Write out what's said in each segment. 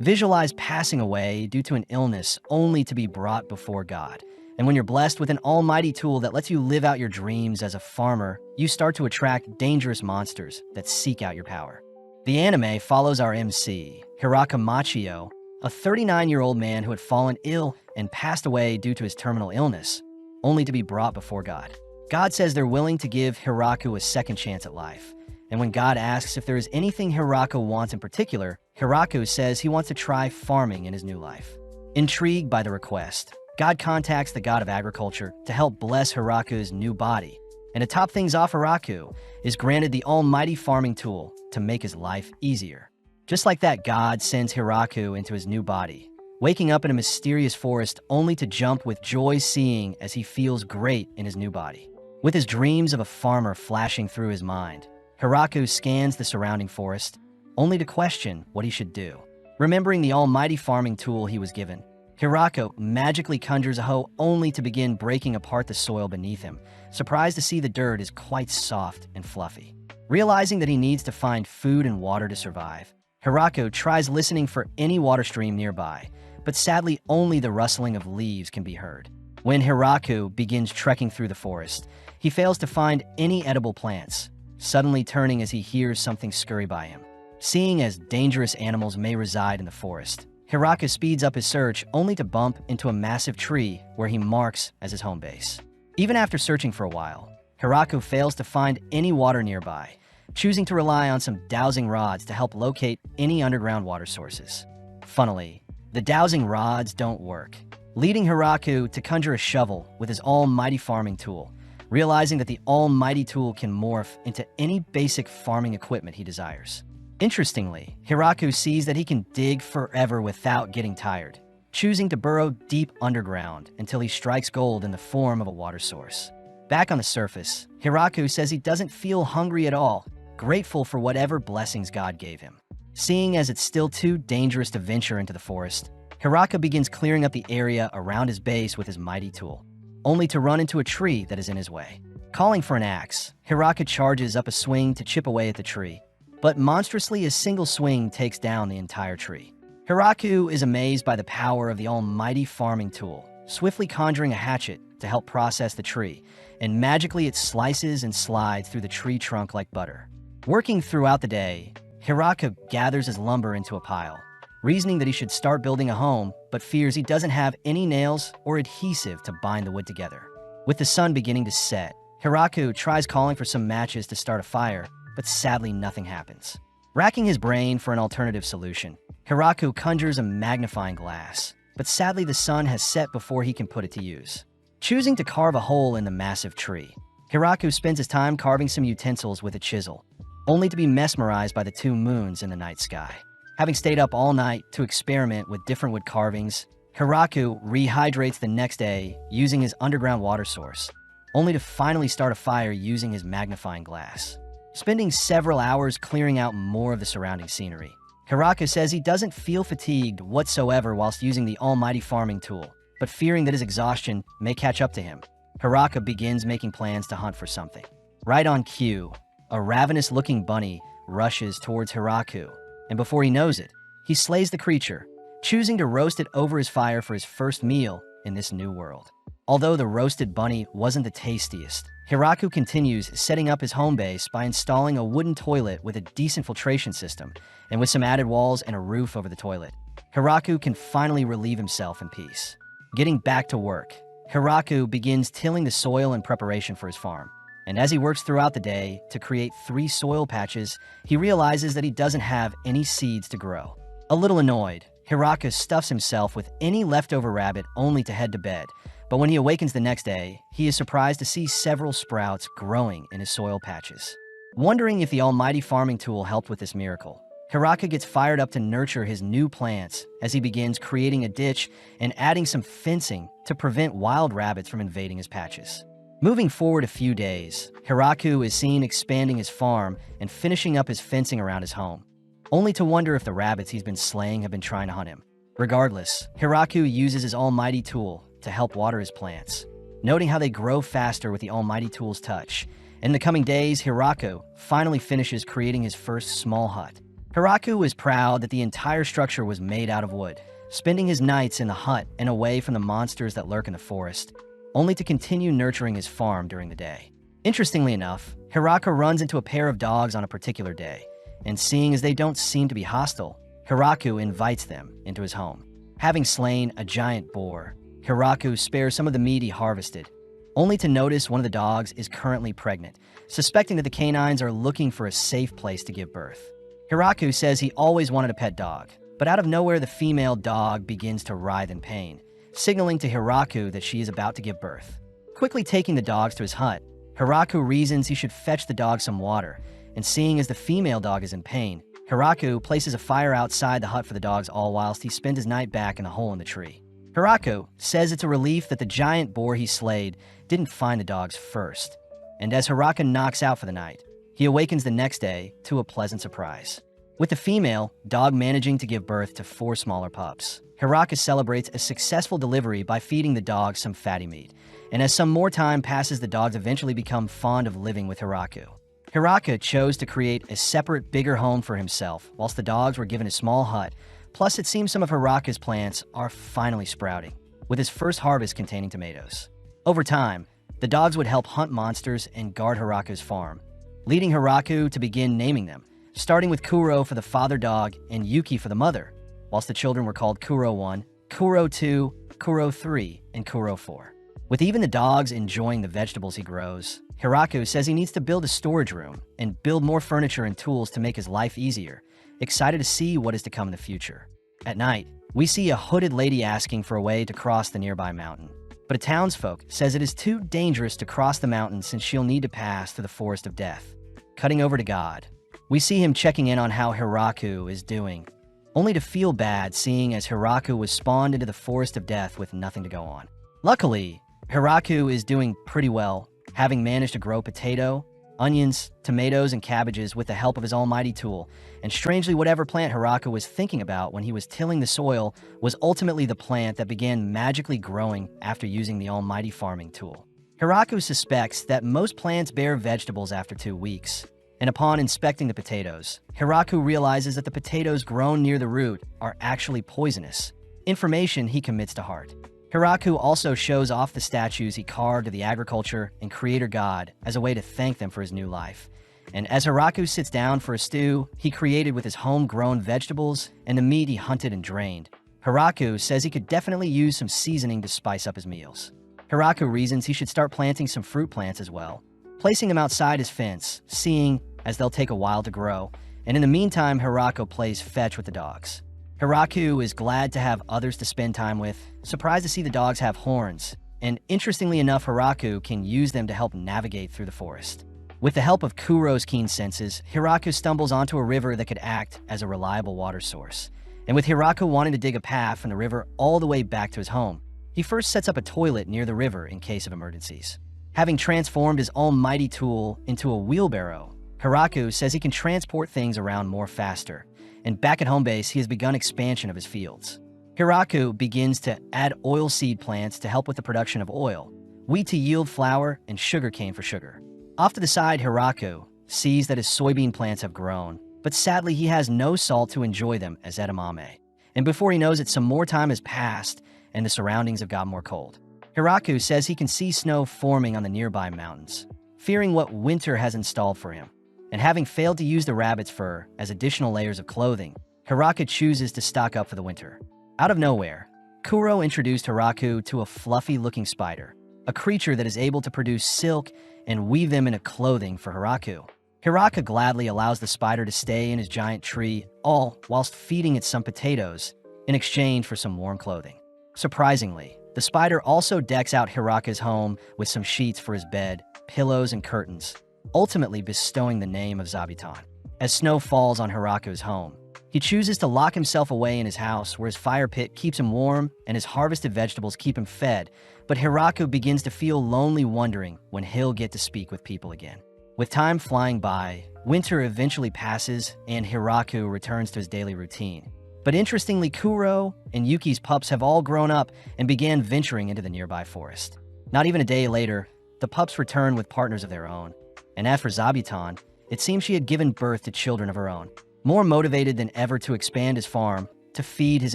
Visualize passing away due to an illness only to be brought before God. And when you're blessed with an almighty tool that lets you live out your dreams as a farmer, you start to attract dangerous monsters that seek out your power. The anime follows our MC, Hiraka Machio, a 39-year-old man who had fallen ill and passed away due to his terminal illness, only to be brought before God. God says they're willing to give Hiraku a second chance at life. And when God asks if there is anything Hiraku wants in particular, Hiraku says he wants to try farming in his new life. Intrigued by the request, God contacts the god of agriculture to help bless Hiraku's new body. And to top things off, Hiraku is granted the almighty farming tool to make his life easier. Just like that, God sends Hiraku into his new body, waking up in a mysterious forest only to jump with joy seeing as he feels great in his new body. With his dreams of a farmer flashing through his mind, Hiraku scans the surrounding forest, only to question what he should do. Remembering the almighty farming tool he was given, Hiraku magically conjures a hoe only to begin breaking apart the soil beneath him, surprised to see the dirt is quite soft and fluffy. Realizing that he needs to find food and water to survive, Hiraku tries listening for any water stream nearby, but sadly only the rustling of leaves can be heard. When Hiraku begins trekking through the forest, he fails to find any edible plants, suddenly turning as he hears something scurry by him. Seeing as dangerous animals may reside in the forest, Hiraku speeds up his search only to bump into a massive tree where he marks as his home base. Even after searching for a while, Hiraku fails to find any water nearby, choosing to rely on some dowsing rods to help locate any underground water sources. Funnily, the dowsing rods don't work, leading Hiraku to conjure a shovel with his almighty farming tool, realizing that the almighty tool can morph into any basic farming equipment he desires. Interestingly, Hiraku sees that he can dig forever without getting tired, choosing to burrow deep underground until he strikes gold in the form of a water source. Back on the surface, Hiraku says he doesn't feel hungry at all, grateful for whatever blessings God gave him. Seeing as it's still too dangerous to venture into the forest, Hiraku begins clearing up the area around his base with his mighty tool, only to run into a tree that is in his way. Calling for an axe, Hiraku charges up a swing to chip away at the tree, but monstrously a single swing takes down the entire tree. Hiraku is amazed by the power of the almighty farming tool, swiftly conjuring a hatchet to help process the tree, and magically it slices and slides through the tree trunk like butter. Working throughout the day, Hiraku gathers his lumber into a pile, reasoning that he should start building a home, but fears he doesn't have any nails or adhesive to bind the wood together. With the sun beginning to set, Hiraku tries calling for some matches to start a fire, but sadly nothing happens. Racking his brain for an alternative solution, Hiraku conjures a magnifying glass, but sadly the sun has set before he can put it to use. Choosing to carve a hole in the massive tree, Hiraku spends his time carving some utensils with a chisel, only to be mesmerized by the two moons in the night sky. Having stayed up all night to experiment with different wood carvings, Hiraku rehydrates the next day using his underground water source, only to finally start a fire using his magnifying glass. Spending several hours clearing out more of the surrounding scenery, Hiraku says he doesn't feel fatigued whatsoever whilst using the almighty farming tool, but fearing that his exhaustion may catch up to him, Hiraku begins making plans to hunt for something. Right on cue, a ravenous-looking bunny rushes towards Hiraku, and before he knows it, he slays the creature, choosing to roast it over his fire for his first meal in this new world. Although the roasted bunny wasn't the tastiest, Hiraku continues setting up his home base by installing a wooden toilet with a decent filtration system, and with some added walls and a roof over the toilet, Hiraku can finally relieve himself in peace. Getting back to work, Hiraku begins tilling the soil in preparation for his farm. And as he works throughout the day to create 3 soil patches, he realizes that he doesn't have any seeds to grow. A little annoyed, Hiraku stuffs himself with any leftover rabbit only to head to bed, but when he awakens the next day, he is surprised to see several sprouts growing in his soil patches. Wondering if the almighty farming tool helped with this miracle, Hiraku gets fired up to nurture his new plants as he begins creating a ditch and adding some fencing to prevent wild rabbits from invading his patches. Moving forward a few days, Hiraku is seen expanding his farm and finishing up his fencing around his home, only to wonder if the rabbits he's been slaying have been trying to hunt him. Regardless, Hiraku uses his almighty tool to help water his plants, noting how they grow faster with the almighty tool's touch. In the coming days, Hiraku finally finishes creating his first small hut, Hiraku was proud that the entire structure was made out of wood, spending his nights in the hut and away from the monsters that lurk in the forest, only to continue nurturing his farm during the day. Interestingly enough, Hiraku runs into a pair of dogs on a particular day, and seeing as they don't seem to be hostile, Hiraku invites them into his home. Having slain a giant boar, Hiraku spares some of the meat he harvested, only to notice one of the dogs is currently pregnant, suspecting that the canines are looking for a safe place to give birth. Hiraku says he always wanted a pet dog, but out of nowhere the female dog begins to writhe in pain, signaling to Hiraku that she is about to give birth. Quickly taking the dogs to his hut, Hiraku reasons he should fetch the dog some water, and seeing as the female dog is in pain, Hiraku places a fire outside the hut for the dogs, all whilst he spends his night back in the hole in the tree. Hiraku says it's a relief that the giant boar he slayed didn't find the dogs first, and as Hiraku knocks out for the night, he awakens the next day to a pleasant surprise. With the female dog managing to give birth to 4 smaller pups, Hiraku celebrates a successful delivery by feeding the dogs some fatty meat, and as some more time passes, the dogs eventually become fond of living with Hiraku. Hiraku chose to create a separate, bigger home for himself, whilst the dogs were given a small hut. Plus, it seems some of Hiraku's plants are finally sprouting, with his first harvest containing tomatoes. Over time, the dogs would help hunt monsters and guard Hiraku's farm, leading Hiraku to begin naming them, starting with Kuro for the father dog and Yuki for the mother, whilst the children were called Kuro 1, Kuro 2, Kuro 3, and Kuro 4. With even the dogs enjoying the vegetables he grows, Hiraku says he needs to build a storage room and build more furniture and tools to make his life easier, excited to see what is to come in the future. At night, we see a hooded lady asking for a way to cross the nearby mountain, but a townsfolk says it is too dangerous to cross the mountain since she'll need to pass through the forest of death. Cutting over to God, we see him checking in on how Hiraku is doing, only to feel bad seeing as Hiraku was spawned into the forest of death with nothing to go on. Luckily, Hiraku is doing pretty well, having managed to grow potato, onions, tomatoes, and cabbages with the help of his almighty tool, and strangely whatever plant Hiraku was thinking about when he was tilling the soil was ultimately the plant that began magically growing after using the almighty farming tool. Hiraku suspects that most plants bear vegetables after 2 weeks, and upon inspecting the potatoes, Hiraku realizes that the potatoes grown near the root are actually poisonous, information he commits to heart. Hiraku also shows off the statues he carved of the agriculture and creator god as a way to thank them for his new life. And as Hiraku sits down for a stew he created with his homegrown vegetables and the meat he hunted and drained, Hiraku says he could definitely use some seasoning to spice up his meals. Hiraku reasons he should start planting some fruit plants as well, placing them outside his fence, seeing as they'll take a while to grow, and in the meantime Hiraku plays fetch with the dogs. Hiraku is glad to have others to spend time with, surprised to see the dogs have horns, and interestingly enough, Hiraku can use them to help navigate through the forest. With the help of Kuro's keen senses, Hiraku stumbles onto a river that could act as a reliable water source. And with Hiraku wanting to dig a path from the river all the way back to his home, he first sets up a toilet near the river in case of emergencies. Having transformed his almighty tool into a wheelbarrow, Hiraku says he can transport things around more faster, and back at home base, he has begun expansion of his fields. Hiraku begins to add oilseed plants to help with the production of oil, wheat to yield flour, and sugarcane for sugar. Off to the side, Hiraku sees that his soybean plants have grown, but sadly he has no salt to enjoy them as edamame. And before he knows it, some more time has passed and the surroundings have gotten more cold. Hiraku says he can see snow forming on the nearby mountains, fearing what winter has installed for him. And having failed to use the rabbit's fur as additional layers of clothing, Hiraku chooses to stock up for the winter. Out of nowhere, Kuro introduced Hiraku to a fluffy-looking spider, a creature that is able to produce silk and weave them into clothing for Hiraku. Hiraku gladly allows the spider to stay in his giant tree, all whilst feeding it some potatoes in exchange for some warm clothing. Surprisingly, the spider also decks out Hiraku's home with some sheets for his bed, pillows, and curtains, ultimately bestowing the name of Zabuton. As snow falls on Hiraku's home, he chooses to lock himself away in his house where his fire pit keeps him warm and his harvested vegetables keep him fed, but Hiraku begins to feel lonely, wondering when he'll get to speak with people again. With time flying by, winter eventually passes and Hiraku returns to his daily routine. But interestingly, Kuro and Yuki's pups have all grown up and began venturing into the nearby forest. Not even a day later, the pups return with partners of their own. And as for Zabuton, it seems she had given birth to children of her own. more motivated than ever to expand his farm to feed his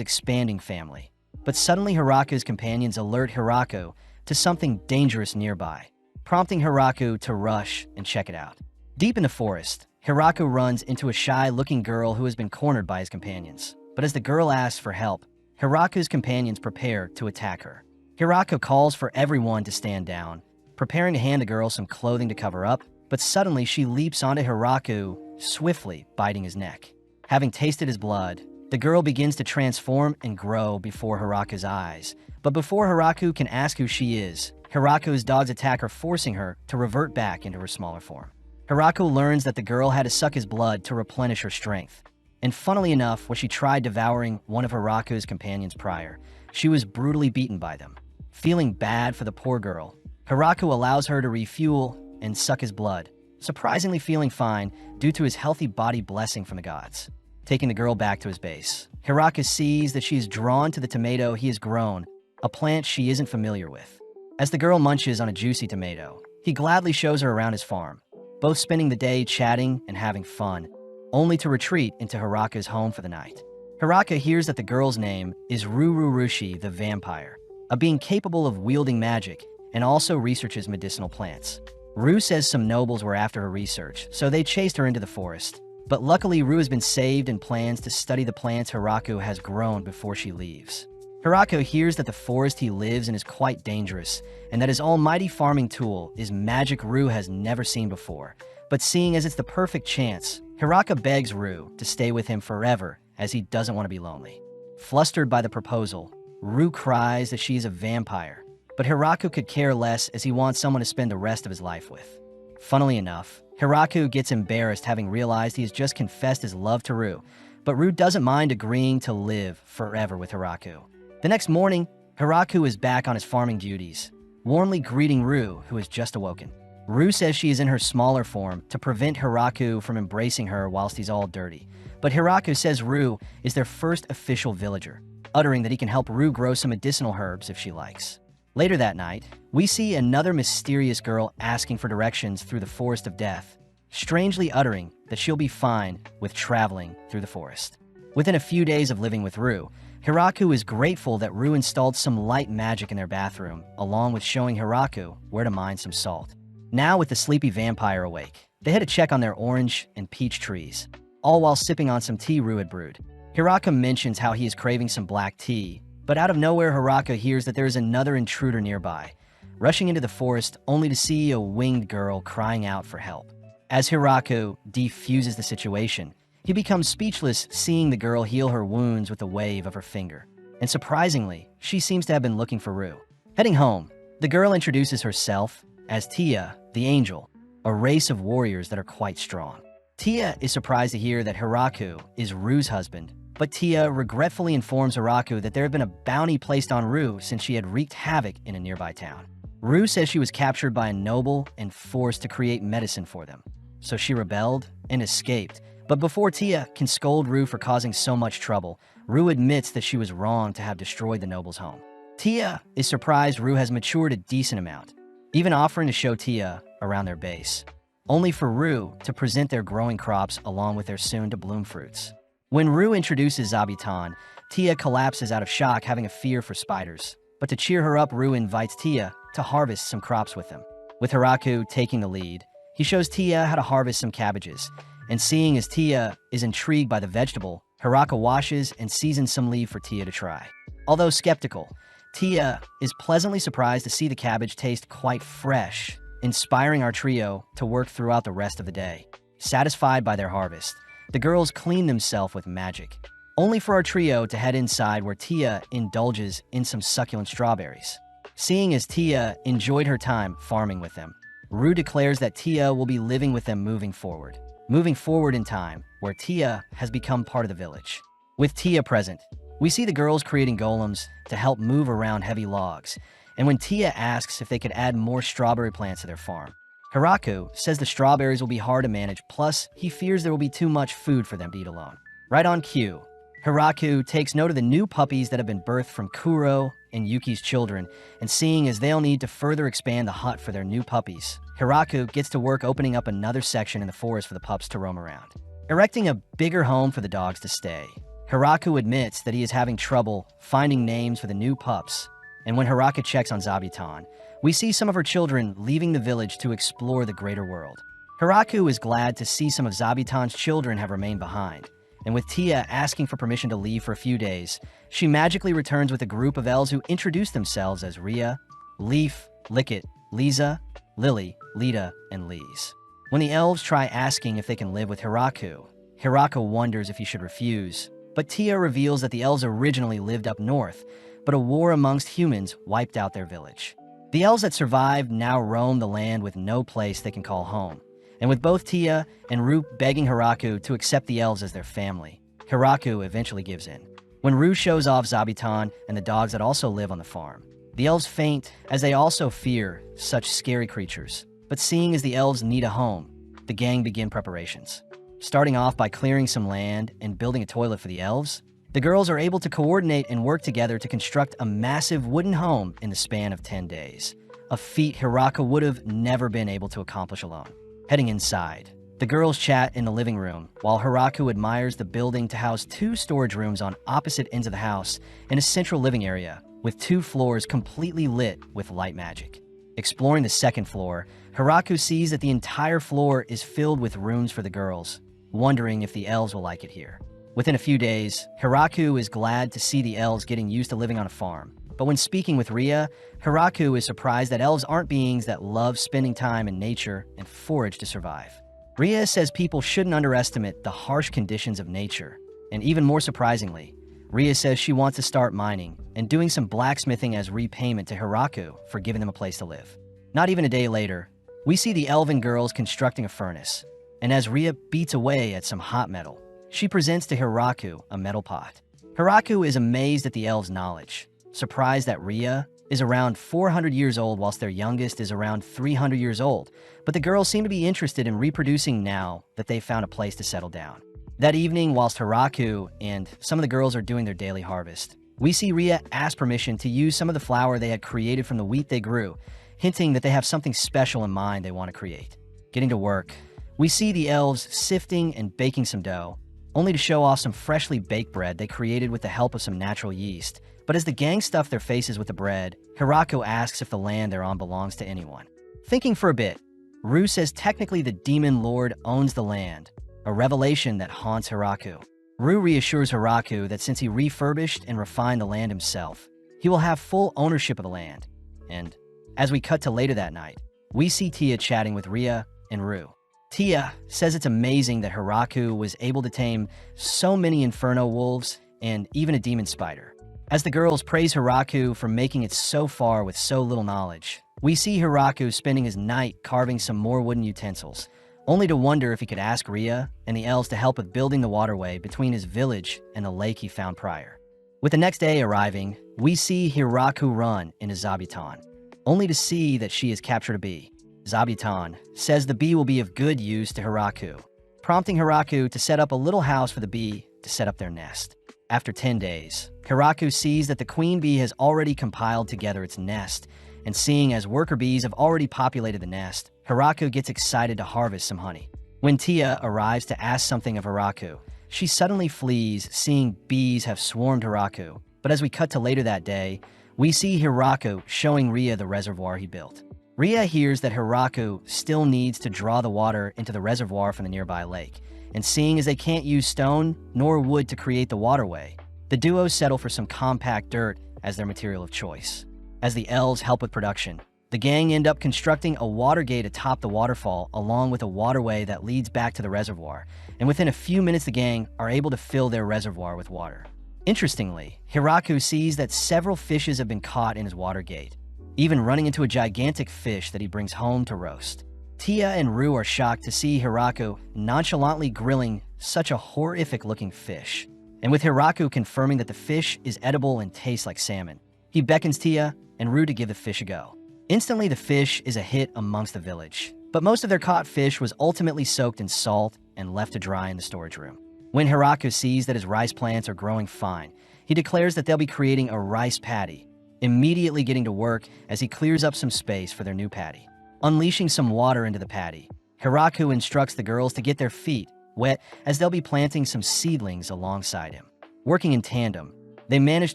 expanding family. But suddenly Hiraku's companions alert Hiraku to something dangerous nearby, prompting Hiraku to rush and check it out. Deep in the forest, Hiraku runs into a shy-looking girl who has been cornered by his companions. But as the girl asks for help, Hiraku's companions prepare to attack her. Hiraku calls for everyone to stand down, preparing to hand the girl some clothing to cover up, but suddenly she leaps onto Hiraku, swiftly biting his neck. Having tasted his blood, the girl begins to transform and grow before Hiraku's eyes. But before Hiraku can ask who she is, Hiraku's dogs attack her, forcing her to revert back into her smaller form. Hiraku learns that the girl had to suck his blood to replenish her strength. And funnily enough, when she tried devouring one of Hiraku's companions prior, she was brutally beaten by them. Feeling bad for the poor girl, Hiraku allows her to refuel and suck his blood, surprisingly feeling fine due to his healthy body blessing from the gods. Taking the girl back to his base, Hiraku sees that she is drawn to the tomato he has grown, a plant she isn't familiar with. As the girl munches on a juicy tomato, he gladly shows her around his farm, both spending the day chatting and having fun, only to retreat into Hiraku's home for the night. Hiraku hears that the girl's name is Rururushi the vampire, a being capable of wielding magic and also researches medicinal plants. Ru says some nobles were after her research, so they chased her into the forest. But luckily, Ru has been saved and plans to study the plants Hiraku has grown before she leaves. Hiraku hears that the forest he lives in is quite dangerous, and that his almighty farming tool is magic Ru has never seen before. But seeing as it's the perfect chance, Hiraku begs Ru to stay with him forever, as he doesn't want to be lonely. Flustered by the proposal, Ru cries that she is a vampire, but Hiraku could care less as he wants someone to spend the rest of his life with. Funnily enough, Hiraku gets embarrassed having realized he has just confessed his love to Ru, but Ru doesn't mind agreeing to live forever with Hiraku. The next morning, Hiraku is back on his farming duties, warmly greeting Ru, who has just awoken. Ru says she is in her smaller form to prevent Hiraku from embracing her whilst he's all dirty, but Hiraku says Ru is their first official villager, uttering that he can help Ru grow some medicinal herbs if she likes. Later that night, we see another mysterious girl asking for directions through the forest of death, strangely uttering that she'll be fine with traveling through the forest. Within a few days of living with Ru, Hiraku is grateful that Ru installed some light magic in their bathroom, along with showing Hiraku where to mine some salt. Now with the sleepy vampire awake, they head to check on their orange and peach trees, all while sipping on some tea Ru had brewed. Hiraku mentions how he is craving some black tea, but out of nowhere Hiraku hears that there is another intruder nearby, rushing into the forest only to see a winged girl crying out for help. As Hiraku defuses the situation, he becomes speechless seeing the girl heal her wounds with a wave of her finger. And surprisingly, she seems to have been looking for Ru. Heading home, the girl introduces herself as Tia, the Angel, a race of warriors that are quite strong. Tia is surprised to hear that Hiraku is Ru's husband, but Tia regretfully informs Hiraku that there had been a bounty placed on Ru since she had wreaked havoc in a nearby town. Ru says she was captured by a noble and forced to create medicine for them, so she rebelled and escaped. But before Tia can scold Ru for causing so much trouble, Ru admits that she was wrong to have destroyed the noble's home. Tia is surprised Ru has matured a decent amount, even offering to show Tia around their base, only for Ru to present their growing crops along with their soon-to-bloom fruits. When Ru introduces Zabuton, Tia collapses out of shock, having a fear for spiders. But to cheer her up, Ru invites Tia to harvest some crops with him. With Hiraku taking the lead, he shows Tia how to harvest some cabbages, and seeing as Tia is intrigued by the vegetable, Hiraku washes and seasons some leaf for Tia to try. Although skeptical, Tia is pleasantly surprised to see the cabbage taste quite fresh, inspiring our trio to work throughout the rest of the day. Satisfied by their harvest, the girls clean themselves with magic, only for our trio to head inside where Tia indulges in some succulent strawberries. Seeing as Tia enjoyed her time farming with them, Ru declares that Tia will be living with them moving forward in time, where Tia has become part of the village. With Tia present, we see the girls creating golems to help move around heavy logs, and when Tia asks if they could add more strawberry plants to their farm, Hiraku says the strawberries will be hard to manage, plus he fears there will be too much food for them to eat alone. Right on cue, Hiraku takes note of the new puppies that have been birthed from Kuro and Yuki's children, and seeing as they'll need to further expand the hut for their new puppies, Hiraku gets to work opening up another section in the forest for the pups to roam around. erecting a bigger home for the dogs to stay. Hiraku admits that he is having trouble finding names for the new pups, and when Hiraka checks on Zabuton, we see some of her children leaving the village to explore the greater world. Hiraku is glad to see some of Zabuton's children have remained behind, and with Tia asking for permission to leave for a few days, she magically returns with a group of elves who introduce themselves as Ria, Leaf, Lickit, Lisa, Lily, Lita, and Lise. When the elves try asking if they can live with Hiraku, Hiraka wonders if he should refuse, but Tia reveals that the elves originally lived up north, but a war amongst humans wiped out their village. The elves that survived now roam the land with no place they can call home, and with both Tia and Ru begging Hiraku to accept the elves as their family, Hiraku eventually gives in. When Ru shows off Zabuton and the dogs that also live on the farm, the elves faint as they also fear such scary creatures. But seeing as the elves need a home, the gang begin preparations. Starting off by clearing some land and building a toilet for the elves, the girls are able to coordinate and work together to construct a massive wooden home in the span of 10 days, a feat Hiraka would have never been able to accomplish alone. Heading inside, the girls chat in the living room while Hiraku admires the building to house 2 storage rooms on opposite ends of the house and a central living area with 2 floors completely lit with light magic. Exploring the second floor, Hiraku sees that the entire floor is filled with rooms for the girls, wondering if the elves will like it here. Within a few days, Hiraku is glad to see the elves getting used to living on a farm. But when speaking with Ria, Hiraku is surprised that elves aren't beings that love spending time in nature and forage to survive. Ria says people shouldn't underestimate the harsh conditions of nature. And even more surprisingly, Ria says she wants to start mining and doing some blacksmithing as repayment to Hiraku for giving them a place to live. Not even a day later, we see the elven girls constructing a furnace, and as Ria beats away at some hot metal, she presents to Hiraku a metal pot. Hiraku is amazed at the elves' knowledge, surprised that Ria is around 400 years old whilst their youngest is around 300 years old, but the girls seem to be interested in reproducing now that they've found a place to settle down. That evening, whilst Hiraku and some of the girls are doing their daily harvest, we see Ria ask permission to use some of the flour they had created from the wheat they grew, hinting that they have something special in mind they want to create. Getting to work, we see the elves sifting and baking some dough, only to show off some freshly baked bread they created with the help of some natural yeast. But as the gang stuff their faces with the bread, Hiraku asks if the land they're on belongs to anyone. Thinking for a bit, Ru says technically the demon lord owns the land, a revelation that haunts Hiraku. Ru reassures Hiraku that since he refurbished and refined the land himself, he will have full ownership of the land. And as we cut to later that night, we see Tia chatting with Ria and Ru. Tia says it's amazing that Hiraku was able to tame so many inferno wolves and even a demon spider. As the girls praise Hiraku for making it so far with so little knowledge, we see Hiraku spending his night carving some more wooden utensils, only to wonder if he could ask Ria and the elves to help with building the waterway between his village and the lake he found prior. With the next day arriving, we see Hiraku run into Zabuton, only to see that she has captured a bee. Zabuton says the bee will be of good use to Hiraku, prompting Hiraku to set up a little house for the bee to set up their nest. After 10 days, Hiraku sees that the queen bee has already compiled together its nest, and seeing as worker bees have already populated the nest, Hiraku gets excited to harvest some honey. When Tia arrives to ask something of Hiraku, she suddenly flees, seeing bees have swarmed Hiraku. But as we cut to later that day, we see Hiraku showing Ria the reservoir he built. Ria hears that Hiraku still needs to draw the water into the reservoir from the nearby lake, and seeing as they can't use stone nor wood to create the waterway, the duo settle for some compact dirt as their material of choice. As the elves help with production, the gang end up constructing a water gate atop the waterfall along with a waterway that leads back to the reservoir, and within a few minutes the gang are able to fill their reservoir with water. Interestingly, Hiraku sees that several fishes have been caught in his water gate, even running into a gigantic fish that he brings home to roast. Tia and Ru are shocked to see Hiraku nonchalantly grilling such a horrific-looking fish, and with Hiraku confirming that the fish is edible and tastes like salmon, he beckons Tia and Ru to give the fish a go. Instantly, the fish is a hit amongst the village, but most of their caught fish was ultimately soaked in salt and left to dry in the storage room. When Hiraku sees that his rice plants are growing fine, he declares that they'll be creating a rice paddy, immediately getting to work as he clears up some space for their new paddy. Unleashing some water into the paddy, Hiraku instructs the girls to get their feet wet, as they'll be planting some seedlings alongside him. Working in tandem, they manage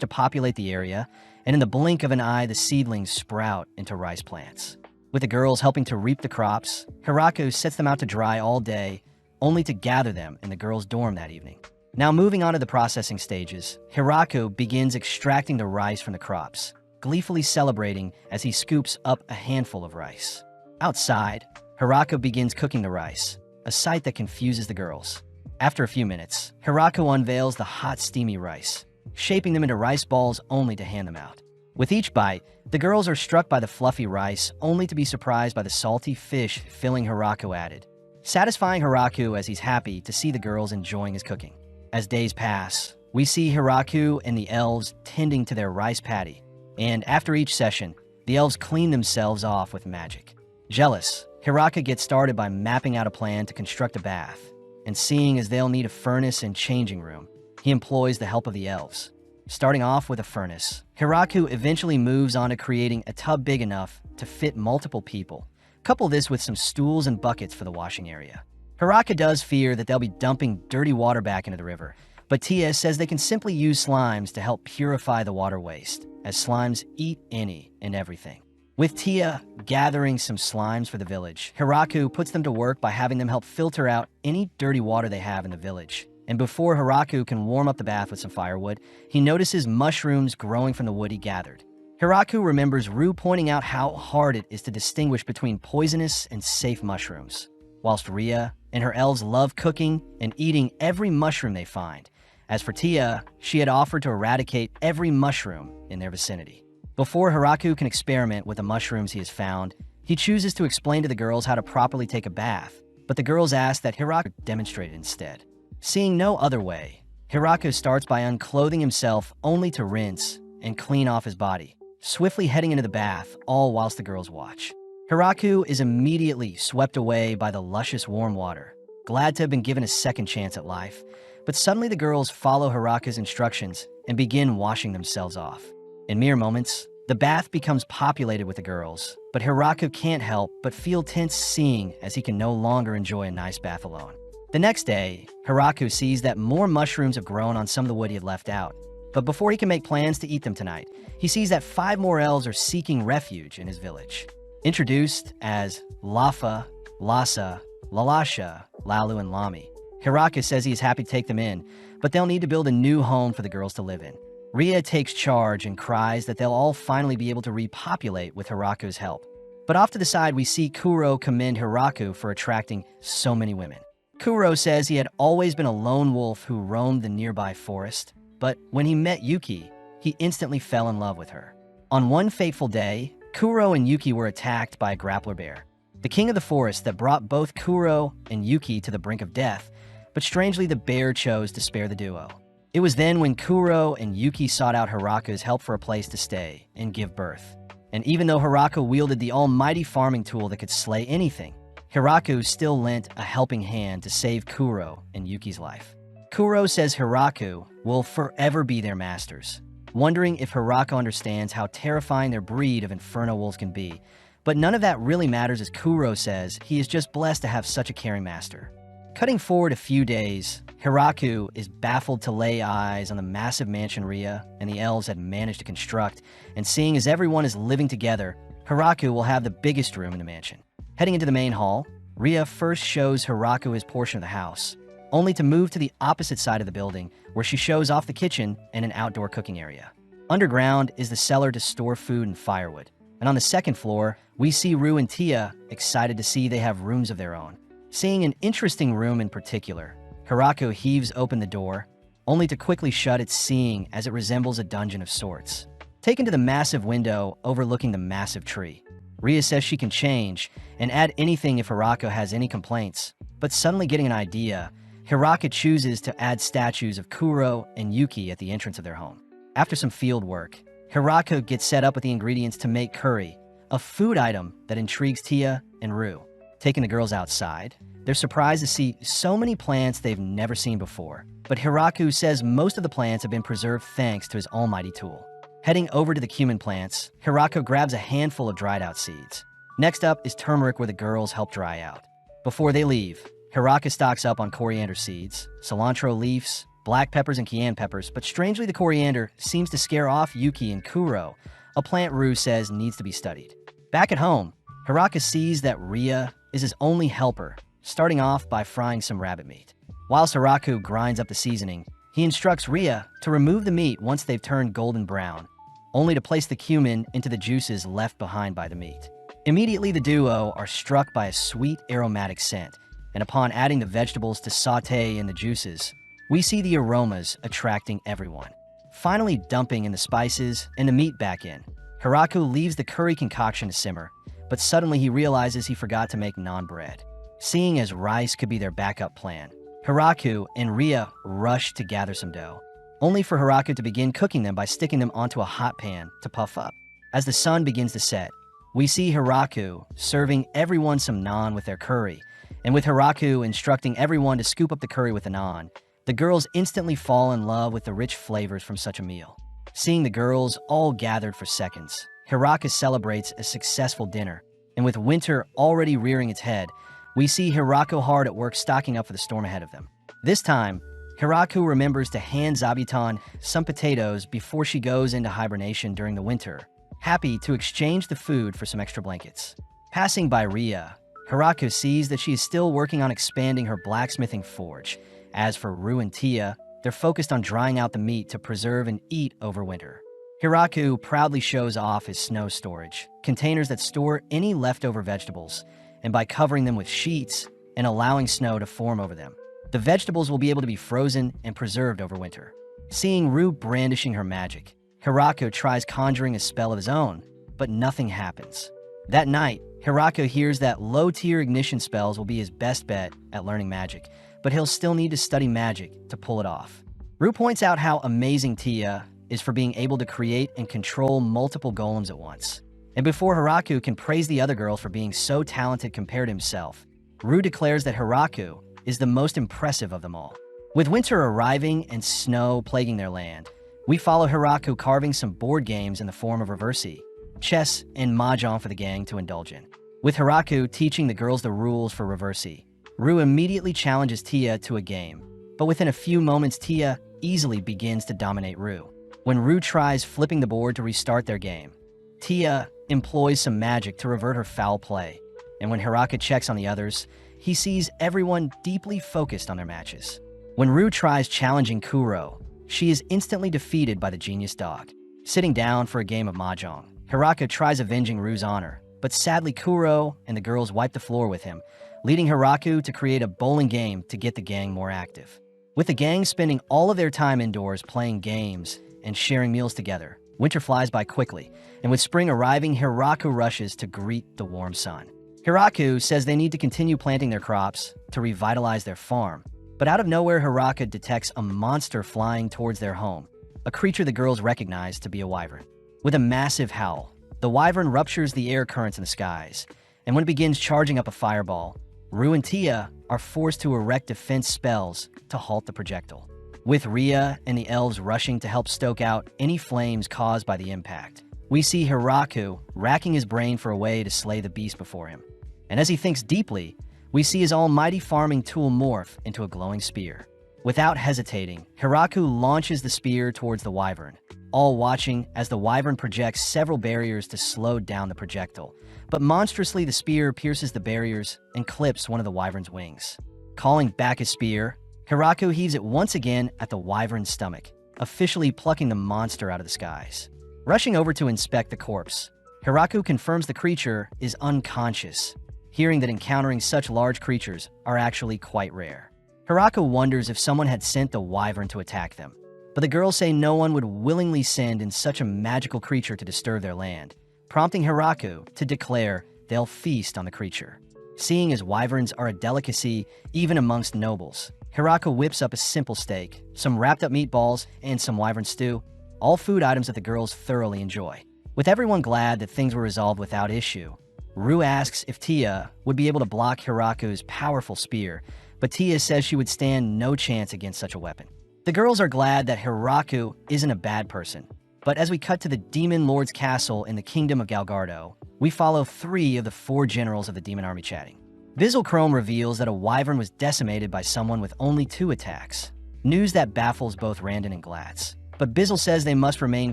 to populate the area, and in the blink of an eye, the seedlings sprout into rice plants. With the girls helping to reap the crops, Hirako sets them out to dry all day, only to gather them in the girls' dorm that evening. Now moving on to the processing stages, Hirako begins extracting the rice from the crops, gleefully celebrating as he scoops up a handful of rice. Outside, Hirako begins cooking the rice, a sight that confuses the girls. After a few minutes, Hirako unveils the hot, steamy rice, shaping them into rice balls only to hand them out. With each bite, the girls are struck by the fluffy rice, only to be surprised by the salty fish filling Hirako added, satisfying Hirako as he's happy to see the girls enjoying his cooking. As days pass, we see Hirako and the elves tending to their rice paddy, and after each session, the elves clean themselves off with magic. Jealous, Hirako gets started by mapping out a plan to construct a bath, and seeing as they'll need a furnace and changing room, he employs the help of the elves. Starting off with a furnace, Hirako eventually moves on to creating a tub big enough to fit multiple people. Couple this with some stools and buckets for the washing area. Hirako does fear that they'll be dumping dirty water back into the river, but Tia says they can simply use slimes to help purify the water waste, as slimes eat any and everything. With Tia gathering some slimes for the village, Hirako puts them to work by having them help filter out any dirty water they have in the village. And before Hirako can warm up the bath with some firewood, he notices mushrooms growing from the wood he gathered. Hirako remembers Rue pointing out how hard it is to distinguish between poisonous and safe mushrooms, whilst Ria and her elves love cooking and eating every mushroom they find. As for Tia, she had offered to eradicate every mushroom in their vicinity. Before Hirako can experiment with the mushrooms he has found, he chooses to explain to the girls how to properly take a bath, but the girls ask that Hirako demonstrate it instead. Seeing no other way, Hirako starts by unclothing himself only to rinse and clean off his body, swiftly heading into the bath, all whilst the girls watch. Hirako is immediately swept away by the luscious warm water, glad to have been given a second chance at life, but suddenly the girls follow Hirako's instructions and begin washing themselves off. In mere moments, the bath becomes populated with the girls, but Hirako can't help but feel tense seeing as he can no longer enjoy a nice bath alone. The next day, Hirako sees that more mushrooms have grown on some of the wood he had left out. But before he can make plans to eat them tonight, he sees that 5 more elves are seeking refuge in his village. Introduced as Lafa, Lhasa, Lalasha, Lalu, and Lami, Hirako says he is happy to take them in, but they'll need to build a new home for the girls to live in. Ria takes charge and cries that they'll all finally be able to repopulate with Hirako's help. But off to the side, we see Kuro commend Hirako for attracting so many women. Kuro says he had always been a lone wolf who roamed the nearby forest, but when he met Yuki, he instantly fell in love with her. On one fateful day, Kuro and Yuki were attacked by a grappler bear, the king of the forest that brought both Kuro and Yuki to the brink of death, but strangely the bear chose to spare the duo. It was then when Kuro and Yuki sought out Hirako's help for a place to stay and give birth. And even though Hirako wielded the almighty farming tool that could slay anything, Hirako still lent a helping hand to save Kuro and Yuki's life. Kuro says Hirako will forever be their masters, wondering if Hirako understands how terrifying their breed of inferno wolves can be. But none of that really matters, as Kuro says he is just blessed to have such a caring master. Cutting forward a few days, Hirako is baffled to lay eyes on the massive mansion Ria and the elves had managed to construct, and seeing as everyone is living together, Hirako will have the biggest room in the mansion. Heading into the main hall, Ria first shows Hirako his portion of the house, only to move to the opposite side of the building, where she shows off the kitchen and an outdoor cooking area. Underground is the cellar to store food and firewood, and on the second floor, we see Rue and Tia excited to see they have rooms of their own. Seeing an interesting room in particular, Hirako heaves open the door, only to quickly shut it, seeing as it resembles a dungeon of sorts. Taken to the massive window overlooking the massive tree, Ria says she can change and add anything if Hirako has any complaints, but suddenly getting an idea, Hirako chooses to add statues of Kuro and Yuki at the entrance of their home. After some field work, Hirako gets set up with the ingredients to make curry, a food item that intrigues Tia and Rue. Taking the girls outside, they're surprised to see so many plants they've never seen before, but Hirako says most of the plants have been preserved thanks to his almighty tool. Heading over to the cumin plants, Hirako grabs a handful of dried out seeds. Next up is turmeric, where the girls help dry out. Before they leave, Hiraka stocks up on coriander seeds, cilantro leaves, black peppers, and cayenne peppers, but strangely the coriander seems to scare off Yuki and Kuro, a plant Rue says needs to be studied. Back at home, Hiraka sees that Ria is his only helper, starting off by frying some rabbit meat. Whilst Hiraku grinds up the seasoning, he instructs Ria to remove the meat once they've turned golden brown, only to place the cumin into the juices left behind by the meat. Immediately, the duo are struck by a sweet, aromatic scent, and upon adding the vegetables to sauté in the juices, we see the aromas attracting everyone. Finally dumping in the spices and the meat back in, Hiraku leaves the curry concoction to simmer, but suddenly he realizes he forgot to make naan bread. Seeing as rice could be their backup plan, Hiraku and Ria rush to gather some dough, only for Hiraku to begin cooking them by sticking them onto a hot pan to puff up. As the sun begins to set, we see Hiraku serving everyone some naan with their curry, and with Hiraku instructing everyone to scoop up the curry with the naan, the girls instantly fall in love with the rich flavors from such a meal. Seeing the girls all gathered for seconds, Hiraku celebrates a successful dinner, and with winter already rearing its head, we see Hiraku hard at work stocking up for the storm ahead of them. This time, Hiraku remembers to hand Zabuton some potatoes before she goes into hibernation during the winter, happy to exchange the food for some extra blankets. Passing by Ria, Hiraku sees that she is still working on expanding her blacksmithing forge. As for Rue and Tia, they're focused on drying out the meat to preserve and eat over winter. Hiraku proudly shows off his snow storage, containers that store any leftover vegetables, and by covering them with sheets and allowing snow to form over them, the vegetables will be able to be frozen and preserved over winter. Seeing Rue brandishing her magic, Hiraku tries conjuring a spell of his own, but nothing happens. That night, Hiraku hears that low-tier ignition spells will be his best bet at learning magic, but he'll still need to study magic to pull it off. Rue points out how amazing Tia is for being able to create and control multiple golems at once. And before Hiraku can praise the other girls for being so talented compared to himself, Rue declares that Hiraku is the most impressive of them all. With winter arriving and snow plaguing their land, we follow Hiraku carving some board games in the form of reversi, chess, and mahjong for the gang to indulge in. With Hiraku teaching the girls the rules for reversi, Rue immediately challenges Tia to a game, but within a few moments Tia easily begins to dominate Rue. When Rue tries flipping the board to restart their game, Tia employs some magic to revert her foul play, and when Hiraku checks on the others, he sees everyone deeply focused on their matches. When Rue tries challenging Kuro, she is instantly defeated by the genius dog. Sitting down for a game of mahjong, Hiraku tries avenging Rue's honor, but sadly Kuro and the girls wipe the floor with him, leading Hiraku to create a bowling game to get the gang more active. With the gang spending all of their time indoors playing games and sharing meals together, winter flies by quickly, and with spring arriving, Hiraku rushes to greet the warm sun. Hiraku says they need to continue planting their crops to revitalize their farm, but out of nowhere Hiraku detects a monster flying towards their home, a creature the girls recognize to be a wyvern. With a massive howl, the wyvern ruptures the air currents in the skies, and when it begins charging up a fireball, Rue and Tia are forced to erect defense spells to halt the projectile. With Ria and the elves rushing to help stoke out any flames caused by the impact, we see Hiraku racking his brain for a way to slay the beast before him. And as he thinks deeply, we see his almighty farming tool morph into a glowing spear. Without hesitating, Hiraku launches the spear towards the wyvern, all watching as the wyvern projects several barriers to slow down the projectile. But monstrously, the spear pierces the barriers and clips one of the wyvern's wings. Calling back his spear, Hiraku heaves it once again at the wyvern's stomach, officially plucking the monster out of the skies. Rushing over to inspect the corpse, Hiraku confirms the creature is unconscious, hearing that encountering such large creatures are actually quite rare. Hiraku wonders if someone had sent the wyvern to attack them, but the girls say no one would willingly send in such a magical creature to disturb their land, prompting Hiraku to declare they'll feast on the creature. Seeing as wyverns are a delicacy even amongst nobles, Hiraku whips up a simple steak, some wrapped-up meatballs, and some wyvern stew, all food items that the girls thoroughly enjoy. With everyone glad that things were resolved without issue, Rue asks if Tia would be able to block Hiraku's powerful spear, but Tia says she would stand no chance against such a weapon. The girls are glad that Hiraku isn't a bad person, but as we cut to the Demon Lord's castle in the Kingdom of Galgardo, we follow 3 of the 4 generals of the demon army chatting. Bizzle Chrome reveals that a wyvern was decimated by someone with only 2 attacks. News that baffles both Randon and Glatz. But Bizzle says they must remain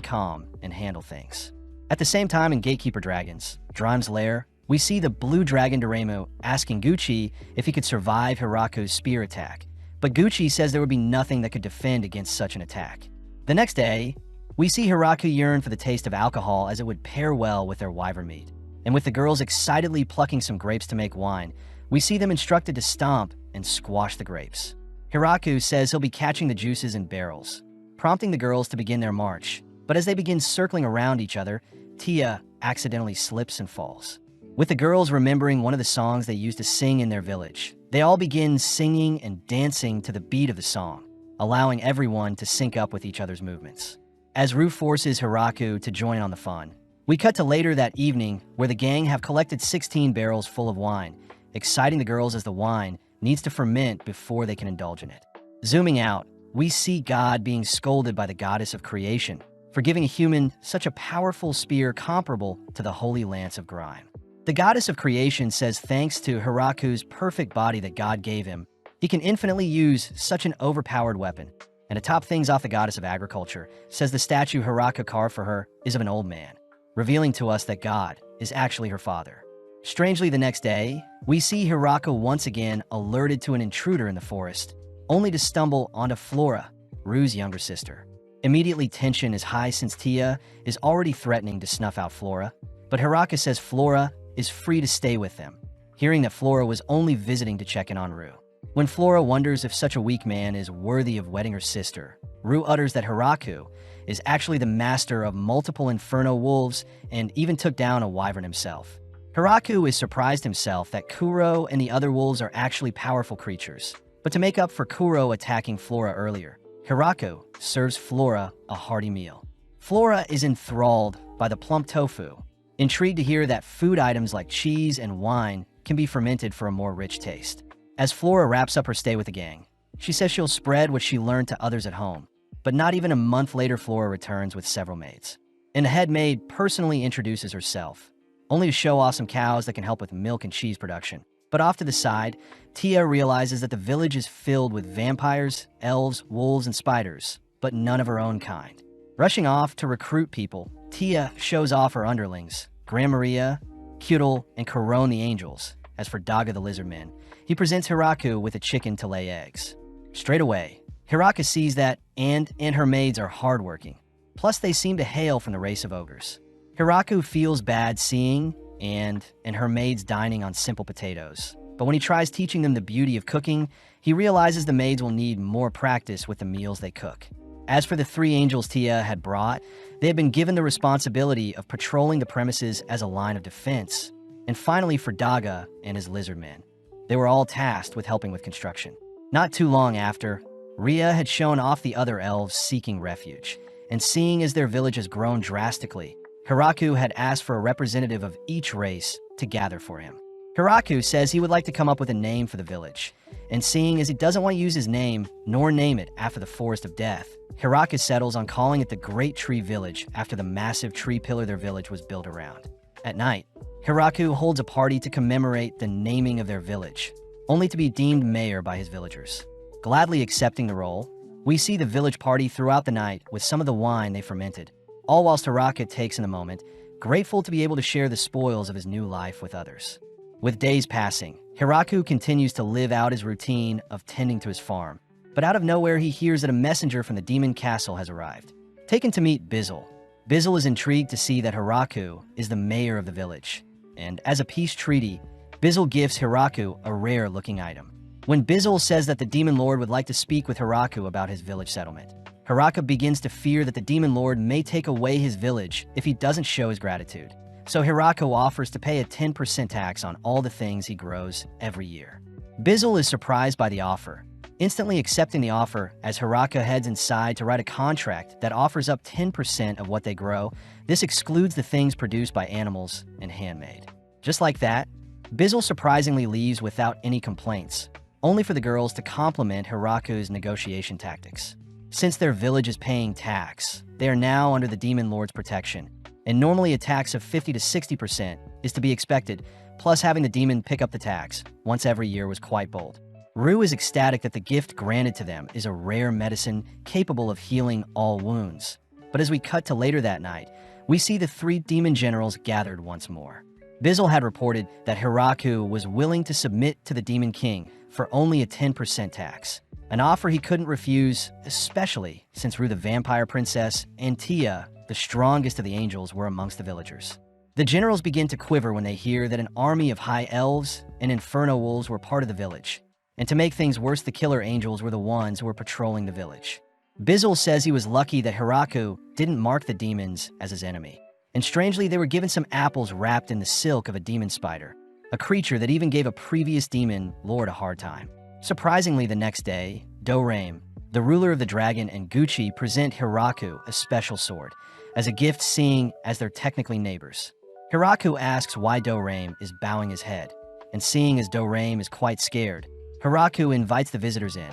calm and handle things. At the same time in Gatekeeper Dragons, Drime's lair, we see the blue dragon Doremu asking Gucci if he could survive Hiraku's spear attack. But Gucci says there would be nothing that could defend against such an attack. The next day, we see Hiraku yearn for the taste of alcohol as it would pair well with their wyvern meat. And with the girls excitedly plucking some grapes to make wine, we see them instructed to stomp and squash the grapes. Hiraku says he'll be catching the juices in barrels, prompting the girls to begin their march. But as they begin circling around each other, Tia accidentally slips and falls. With the girls remembering one of the songs they used to sing in their village, they all begin singing and dancing to the beat of the song, allowing everyone to sync up with each other's movements. As Ru forces Hiraku to join on the fun, we cut to later that evening where the gang have collected 16 barrels full of wine, exciting the girls as the wine needs to ferment before they can indulge in it. Zooming out, we see God being scolded by the goddess of creation for giving a human such a powerful spear comparable to the holy lance of grime. The goddess of creation says thanks to Hiraku's perfect body that God gave him, he can infinitely use such an overpowered weapon. And to top things off, the goddess of agriculture says the statue Hiraku carved for her is of an old man, revealing to us that God is actually her father. Strangely, the next day, we see Hiraku once again alerted to an intruder in the forest, only to stumble onto Flora, Ru's younger sister. Immediately, tension is high since Tia is already threatening to snuff out Flora, but Hiraku says Flora is free to stay with them, hearing that Flora was only visiting to check in on Ru. When Flora wonders if such a weak man is worthy of wedding her sister, Ru utters that Hiraku is actually the master of multiple inferno wolves and even took down a wyvern himself. Hiraku is surprised himself that Kuro and the other wolves are actually powerful creatures. But to make up for Kuro attacking Flora earlier, Hiraku serves Flora a hearty meal. Flora is enthralled by the plump tofu, intrigued to hear that food items like cheese and wine can be fermented for a more rich taste. As Flora wraps up her stay with the gang, she says she'll spread what she learned to others at home. But not even a month later, Flora returns with several maids. And the head maid personally introduces herself, only to show off some cows that can help with milk and cheese production. But off to the side, Tia realizes that the village is filled with vampires, elves, wolves, and spiders, but none of her own kind. Rushing off to recruit people, Tia shows off her underlings, Gran Maria, Kudel, and Corone the Angels. As for Daga the Lizardman, he presents Hiraku with a chicken to lay eggs. Straight away, Hiraku sees that and her maids are hardworking. Plus, they seem to hail from the race of ogres. Hiraku feels bad seeing and her maids dining on simple potatoes. But when he tries teaching them the beauty of cooking, he realizes the maids will need more practice with the meals they cook. As for the 3 angels Tia had brought, they had been given the responsibility of patrolling the premises as a line of defense. And finally, for Daga and his lizardmen, they were all tasked with helping with construction. Not too long after, Ria had shown off the other elves seeking refuge, and seeing as their village has grown drastically, Hiraku had asked for a representative of each race to gather for him. Hiraku says he would like to come up with a name for the village, and seeing as he doesn't want to use his name nor name it after the Forest of Death, Hiraku settles on calling it the Great Tree Village after the massive tree pillar their village was built around. At night, Hiraku holds a party to commemorate the naming of their village, only to be deemed mayor by his villagers. Gladly accepting the role, we see the village party throughout the night with some of the wine they fermented, all whilst Hiraku takes in the moment, grateful to be able to share the spoils of his new life with others. With days passing, Hiraku continues to live out his routine of tending to his farm, but out of nowhere he hears that a messenger from the demon castle has arrived. Taken to meet Bizzle, Bizzle is intrigued to see that Hiraku is the mayor of the village, and as a peace treaty, Bizzle gives Hiraku a rare-looking item. When Bizzle says that the Demon Lord would like to speak with Hiraku about his village settlement, Hiraku begins to fear that the Demon Lord may take away his village if he doesn't show his gratitude. So Hiraku offers to pay a 10% tax on all the things he grows every year. Bizzle is surprised by the offer, instantly accepting the offer as Hiraku heads inside to write a contract that offers up 10% of what they grow. This excludes the things produced by animals and handmade. Just like that, Bizzle surprisingly leaves without any complaints, only for the girls to compliment Hiraku's negotiation tactics. Since their village is paying tax, they are now under the Demon Lord's protection, and normally a tax of 50 to 60% is to be expected, plus having the demon pick up the tax once every year was quite bold. Rue is ecstatic that the gift granted to them is a rare medicine capable of healing all wounds. But as we cut to later that night, we see the three demon generals gathered once more. Bizzle had reported that Hiraku was willing to submit to the Demon King for only a 10% tax, an offer he couldn't refuse, especially since Rue the Vampire Princess and Tia, the strongest of the angels, were amongst the villagers. The generals begin to quiver when they hear that an army of high elves and inferno wolves were part of the village. And to make things worse, the killer angels were the ones who were patrolling the village. Bizzle says he was lucky that Hiraku didn't mark the demons as his enemy. And strangely, they were given some apples wrapped in the silk of a demon spider, a creature that even gave a previous demon lord a hard time. Surprisingly, the next day, Dorame, the ruler of the dragon, and Gucci present Hiraku a special sword, as a gift, seeing as they're technically neighbors. Hiraku asks why Dorame is bowing his head, and seeing as Dorame is quite scared, Hiraku invites the visitors in,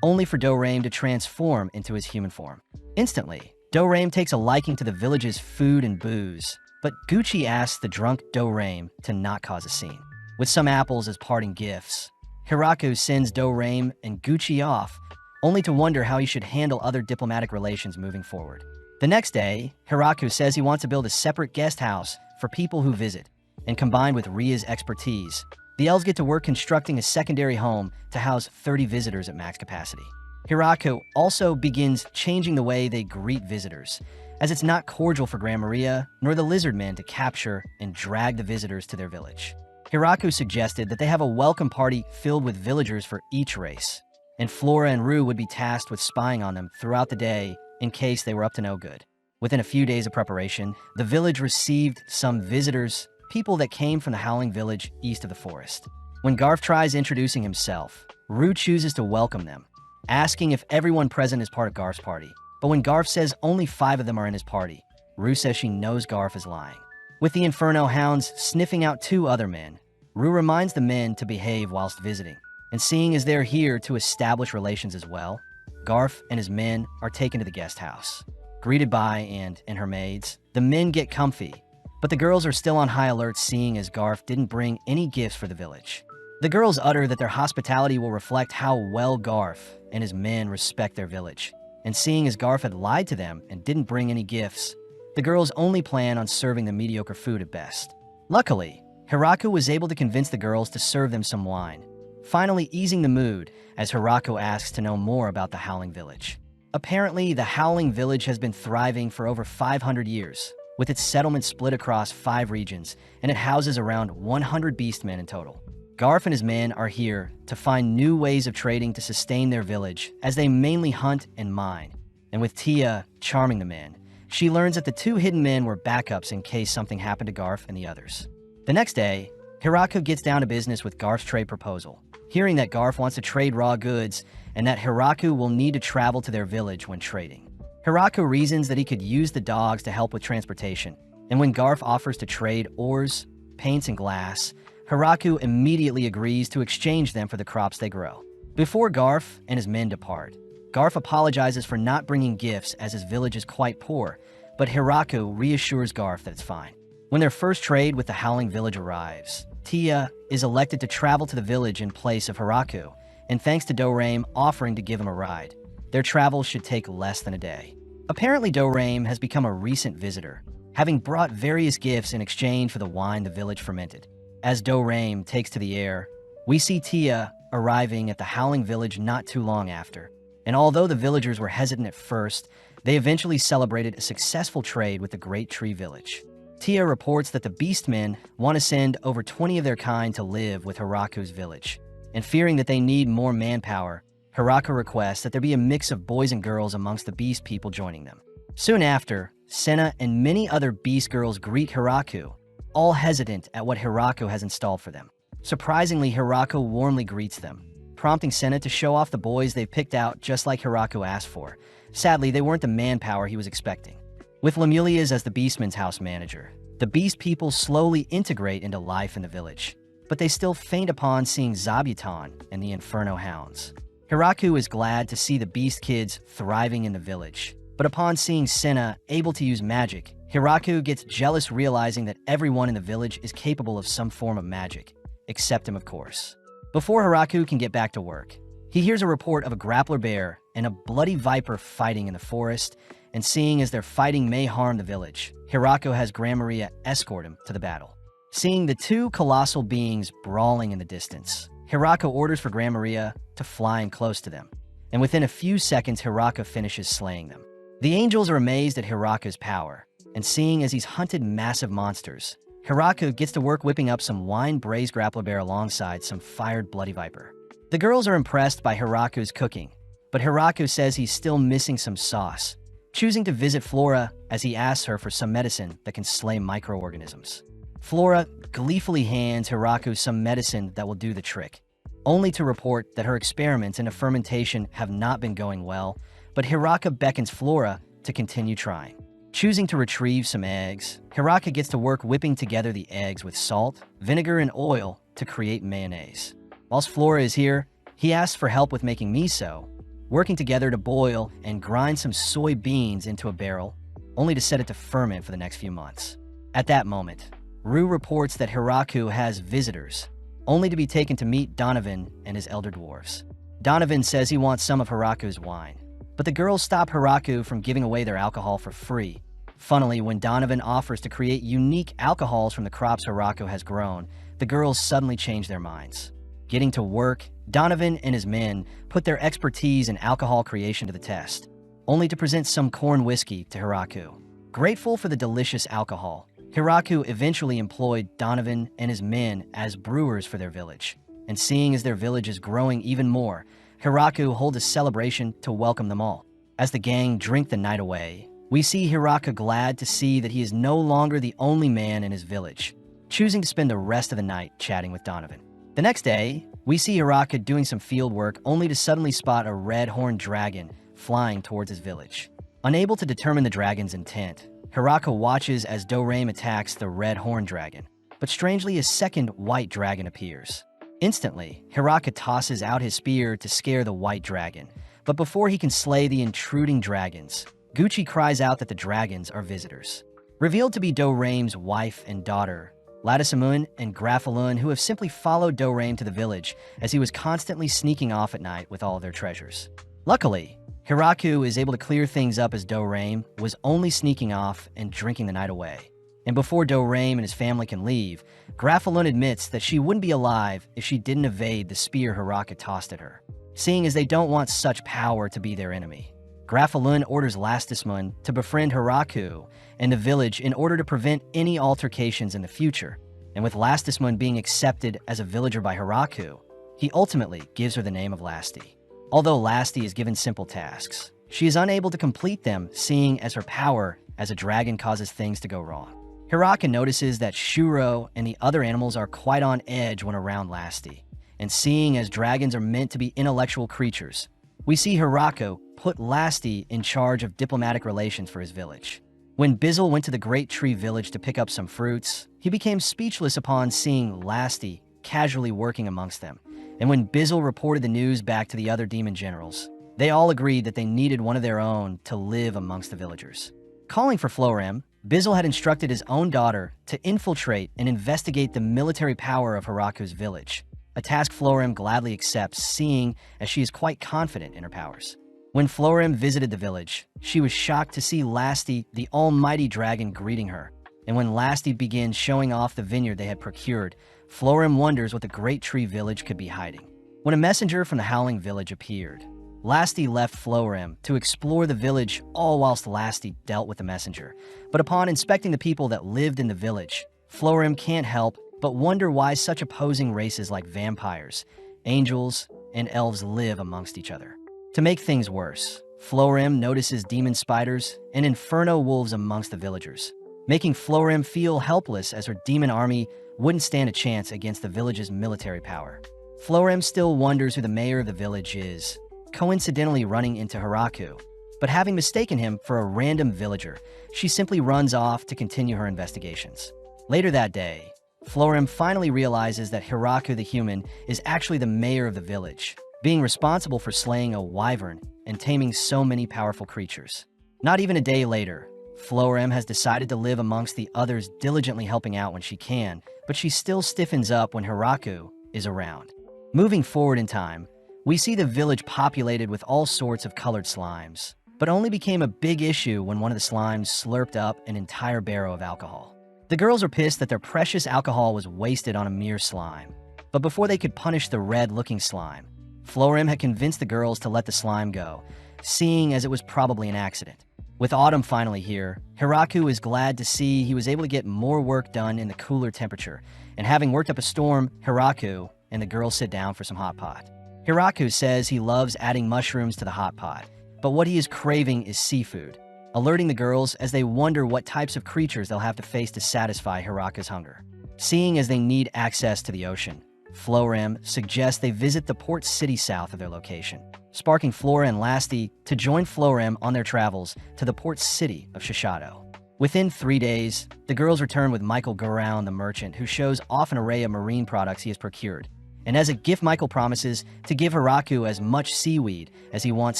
only for Dorame to transform into his human form. Instantly, Dorame takes a liking to the village's food and booze, but Gucci asks the drunk Dorame to not cause a scene. With some apples as parting gifts, Hiraku sends Dorame and Gucci off, only to wonder how he should handle other diplomatic relations moving forward. The next day, Hiraku says he wants to build a separate guest house for people who visit, and combined with Ria's expertise, the elves get to work constructing a secondary home to house 30 visitors at max capacity. Hiraku also begins changing the way they greet visitors, as it's not cordial for Gran Maria nor the lizard men to capture and drag the visitors to their village. Hiraku suggested that they have a welcome party filled with villagers for each race, and Flora and Rue would be tasked with spying on them throughout the day in case they were up to no good. Within a few days of preparation, the village received some visitors, people that came from the Howling Village east of the forest. When Garf tries introducing himself, Rue chooses to welcome them, asking if everyone present is part of Garf's party. But when Garf says only 5 of them are in his party, Rue says she knows Garf is lying. With the Inferno Hounds sniffing out 2 other men, Rue reminds the men to behave whilst visiting, and seeing as they're here to establish relations as well, Garf and his men are taken to the guest house. Greeted by and her maids, the men get comfy, but the girls are still on high alert, seeing as Garf didn't bring any gifts for the village. The girls utter that their hospitality will reflect how well Garf and his men respect their village, and seeing as Garf had lied to them and didn't bring any gifts, the girls only plan on serving them mediocre food at best. Luckily, Hiraku was able to convince the girls to serve them some wine, finally easing the mood as Hiraku asks to know more about the Howling Village. Apparently, the Howling Village has been thriving for over 500 years, with its settlement split across 5 regions, and it houses around 100 beastmen in total. Garf and his men are here to find new ways of trading to sustain their village, as they mainly hunt and mine. And with Tia charming the men, she learns that the 2 hidden men were backups in case something happened to Garf and the others. The next day, Hiraku gets down to business with Garf's trade proposal, hearing that Garf wants to trade raw goods and that Hiraku will need to travel to their village when trading. Hiraku reasons that he could use the dogs to help with transportation, and when Garf offers to trade ores, paints, and glass, Hiraku immediately agrees to exchange them for the crops they grow. Before Garf and his men depart, Garf apologizes for not bringing gifts as his village is quite poor, but Hiraku reassures Garf that it's fine. When their first trade with the Howling Village arrives, Tia is elected to travel to the village in place of Hiraku, and thanks to Dorame offering to give him a ride, their travel should take less than a day. Apparently, Dorame has become a recent visitor, having brought various gifts in exchange for the wine the village fermented. As Dorame takes to the air, we see Tia arriving at the Howling Village not too long after, and although the villagers were hesitant at first, they eventually celebrated a successful trade with the Great Tree Village. Tia reports that the Beastmen want to send over 20 of their kind to live with Hiraku's village, and fearing that they need more manpower, Hiraku requests that there be a mix of boys and girls amongst the Beast people joining them. Soon after, Senna and many other Beast girls greet Hiraku, all hesitant at what Hiraku has installed for them. Surprisingly, Hiraku warmly greets them, prompting Senna to show off the boys they've picked out just like Hiraku asked for. Sadly, they weren't the manpower he was expecting. With Lemulias as the Beastman's house manager, the Beast people slowly integrate into life in the village, but they still faint upon seeing Zabuton and the Inferno Hounds. Hiraku is glad to see the Beast kids thriving in the village, but upon seeing Senna able to use magic, Hiraku gets jealous realizing that everyone in the village is capable of some form of magic, except him of course. Before Hiraku can get back to work, he hears a report of a grappler bear and a bloody viper fighting in the forest, and seeing as their fighting may harm the village, Hiraku has Grandmaria escort him to the battle. Seeing the two colossal beings brawling in the distance, Hiraku orders for Grandmaria to fly in close to them, and within a few seconds Hiraku finishes slaying them. The angels are amazed at Hiraku's power, and seeing as he's hunted massive monsters, Hiraku gets to work whipping up some wine-braised grappler bear alongside some fired bloody viper. The girls are impressed by Hiraku's cooking, but Hiraku says he's still missing some sauce, choosing to visit Flora as he asks her for some medicine that can slay microorganisms. Flora gleefully hands Hiraku some medicine that will do the trick, only to report that her experiments into fermentation have not been going well, but Hiraku beckons Flora to continue trying. Choosing to retrieve some eggs, Hiraku gets to work whipping together the eggs with salt, vinegar, and oil to create mayonnaise. Whilst Flora is here, he asks for help with making miso, working together to boil and grind some soybeans into a barrel, only to set it to ferment for the next few months. At that moment, Rue reports that Hiraku has visitors, only to be taken to meet Donovan and his elder dwarves. Donovan says he wants some of Hiraku's wine, but the girls stop Hiraku from giving away their alcohol for free. Funnily, when Donovan offers to create unique alcohols from the crops Hiraku has grown, the girls suddenly change their minds. Getting to work, Donovan and his men put their expertise in alcohol creation to the test, only to present some corn whiskey to Hiraku. Grateful for the delicious alcohol, Hiraku eventually employed Donovan and his men as brewers for their village, and seeing as their village is growing even more, Hiraku holds a celebration to welcome them all. As the gang drink the night away, we see Hiraku glad to see that he is no longer the only man in his village, choosing to spend the rest of the night chatting with Donovan. The next day, we see Hiraku doing some field work only to suddenly spot a red-horned dragon flying towards his village. Unable to determine the dragon's intent, Hiraku watches as Dorame attacks the red-horned dragon, but strangely a second white dragon appears. Instantly, Hiraku tosses out his spear to scare the white dragon, but before he can slay the intruding dragons, Gucci cries out that the dragons are visitors. Revealed to be Dorame's wife and daughter, Ladisamun and Grafalun, who have simply followed Dorame to the village as he was constantly sneaking off at night with all of their treasures. Luckily, Hiraku is able to clear things up as Dorame was only sneaking off and drinking the night away. And before Dorame and his family can leave, Grafalun admits that she wouldn't be alive if she didn't evade the spear Hiraku tossed at her, seeing as they don't want such power to be their enemy. Grafalun orders Lastismun to befriend Hiraku and the village in order to prevent any altercations in the future, and with Lastismun being accepted as a villager by Hiraku, he ultimately gives her the name of Lasti. Although Lasti is given simple tasks, she is unable to complete them, seeing as her power as a dragon causes things to go wrong. Hiraku notices that Shuro and the other animals are quite on edge when around Lasti, and seeing as dragons are meant to be intellectual creatures, we see Hiraku put Lasti in charge of diplomatic relations for his village. When Bizzle went to the Great Tree Village to pick up some fruits, he became speechless upon seeing Lasti casually working amongst them. And when Bizzle reported the news back to the other demon generals, they all agreed that they needed one of their own to live amongst the villagers. Calling for Florem, Bizzle had instructed his own daughter to infiltrate and investigate the military power of Hiraku's village, a task Florem gladly accepts, seeing as she is quite confident in her powers. When Florem visited the village, she was shocked to see Lasti, the almighty dragon, greeting her. And when Lasti begins showing off the vineyard they had procured, Florem wonders what the Great Tree Village could be hiding. When a messenger from the Howling Village appeared, Lasti left Florem to explore the village, all whilst Lasti dealt with the messenger. But upon inspecting the people that lived in the village, Florem can't help but wonder why such opposing races like vampires, angels, and elves live amongst each other. To make things worse, Florem notices demon spiders and inferno wolves amongst the villagers, making Florem feel helpless as her demon army wouldn't stand a chance against the village's military power. Florem still wonders who the mayor of the village is, coincidentally running into Hiraku, but having mistaken him for a random villager, she simply runs off to continue her investigations. Later that day, Florem finally realizes that Hiraku the human is actually the mayor of the village, being responsible for slaying a wyvern and taming so many powerful creatures. Not even a day later, Florem has decided to live amongst the others, diligently helping out when she can, but she still stiffens up when Hiraku is around. Moving forward in time, we see the village populated with all sorts of colored slimes, but only became a big issue when one of the slimes slurped up an entire barrel of alcohol. The girls are pissed that their precious alcohol was wasted on a mere slime. But before they could punish the red-looking slime, Florem had convinced the girls to let the slime go, seeing as it was probably an accident. With autumn finally here, Hiraku is glad to see he was able to get more work done in the cooler temperature, and having worked up a storm, Hiraku and the girls sit down for some hot pot. Hiraku says he loves adding mushrooms to the hot pot, but what he is craving is seafood, alerting the girls as they wonder what types of creatures they'll have to face to satisfy Hiraku's hunger. Seeing as they need access to the ocean, Florem suggests they visit the port city south of their location, sparking Flora and Lasti to join Florem on their travels to the port city of Shishato. Within 3 days, the girls return with Michael Gorown, the merchant, who shows off an array of marine products he has procured. And as a gift, Michael promises to give Hiraku as much seaweed as he wants,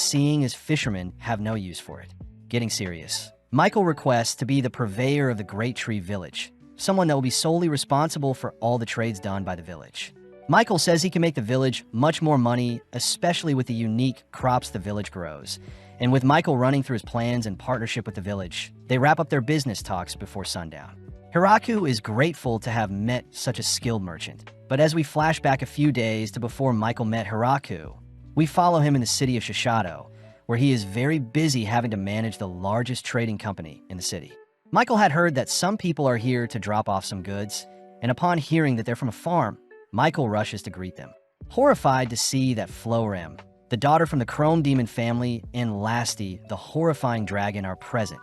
seeing as fishermen have no use for it. Getting serious, Michael requests to be the purveyor of the Great Tree Village, someone that will be solely responsible for all the trades done by the village. Michael says he can make the village much more money, especially with the unique crops the village grows. And with Michael running through his plans and partnership with the village, they wrap up their business talks before sundown. Hiraku is grateful to have met such a skilled merchant, but as we flash back a few days to before Michael met Hiraku, we follow him in the city of Shishato, where he is very busy having to manage the largest trading company in the city. Michael had heard that some people are here to drop off some goods, and upon hearing that they're from a farm, Michael rushes to greet them. Horrified to see that Florem, the daughter from the Chrome Demon family, and Lasti, the horrifying dragon, are present,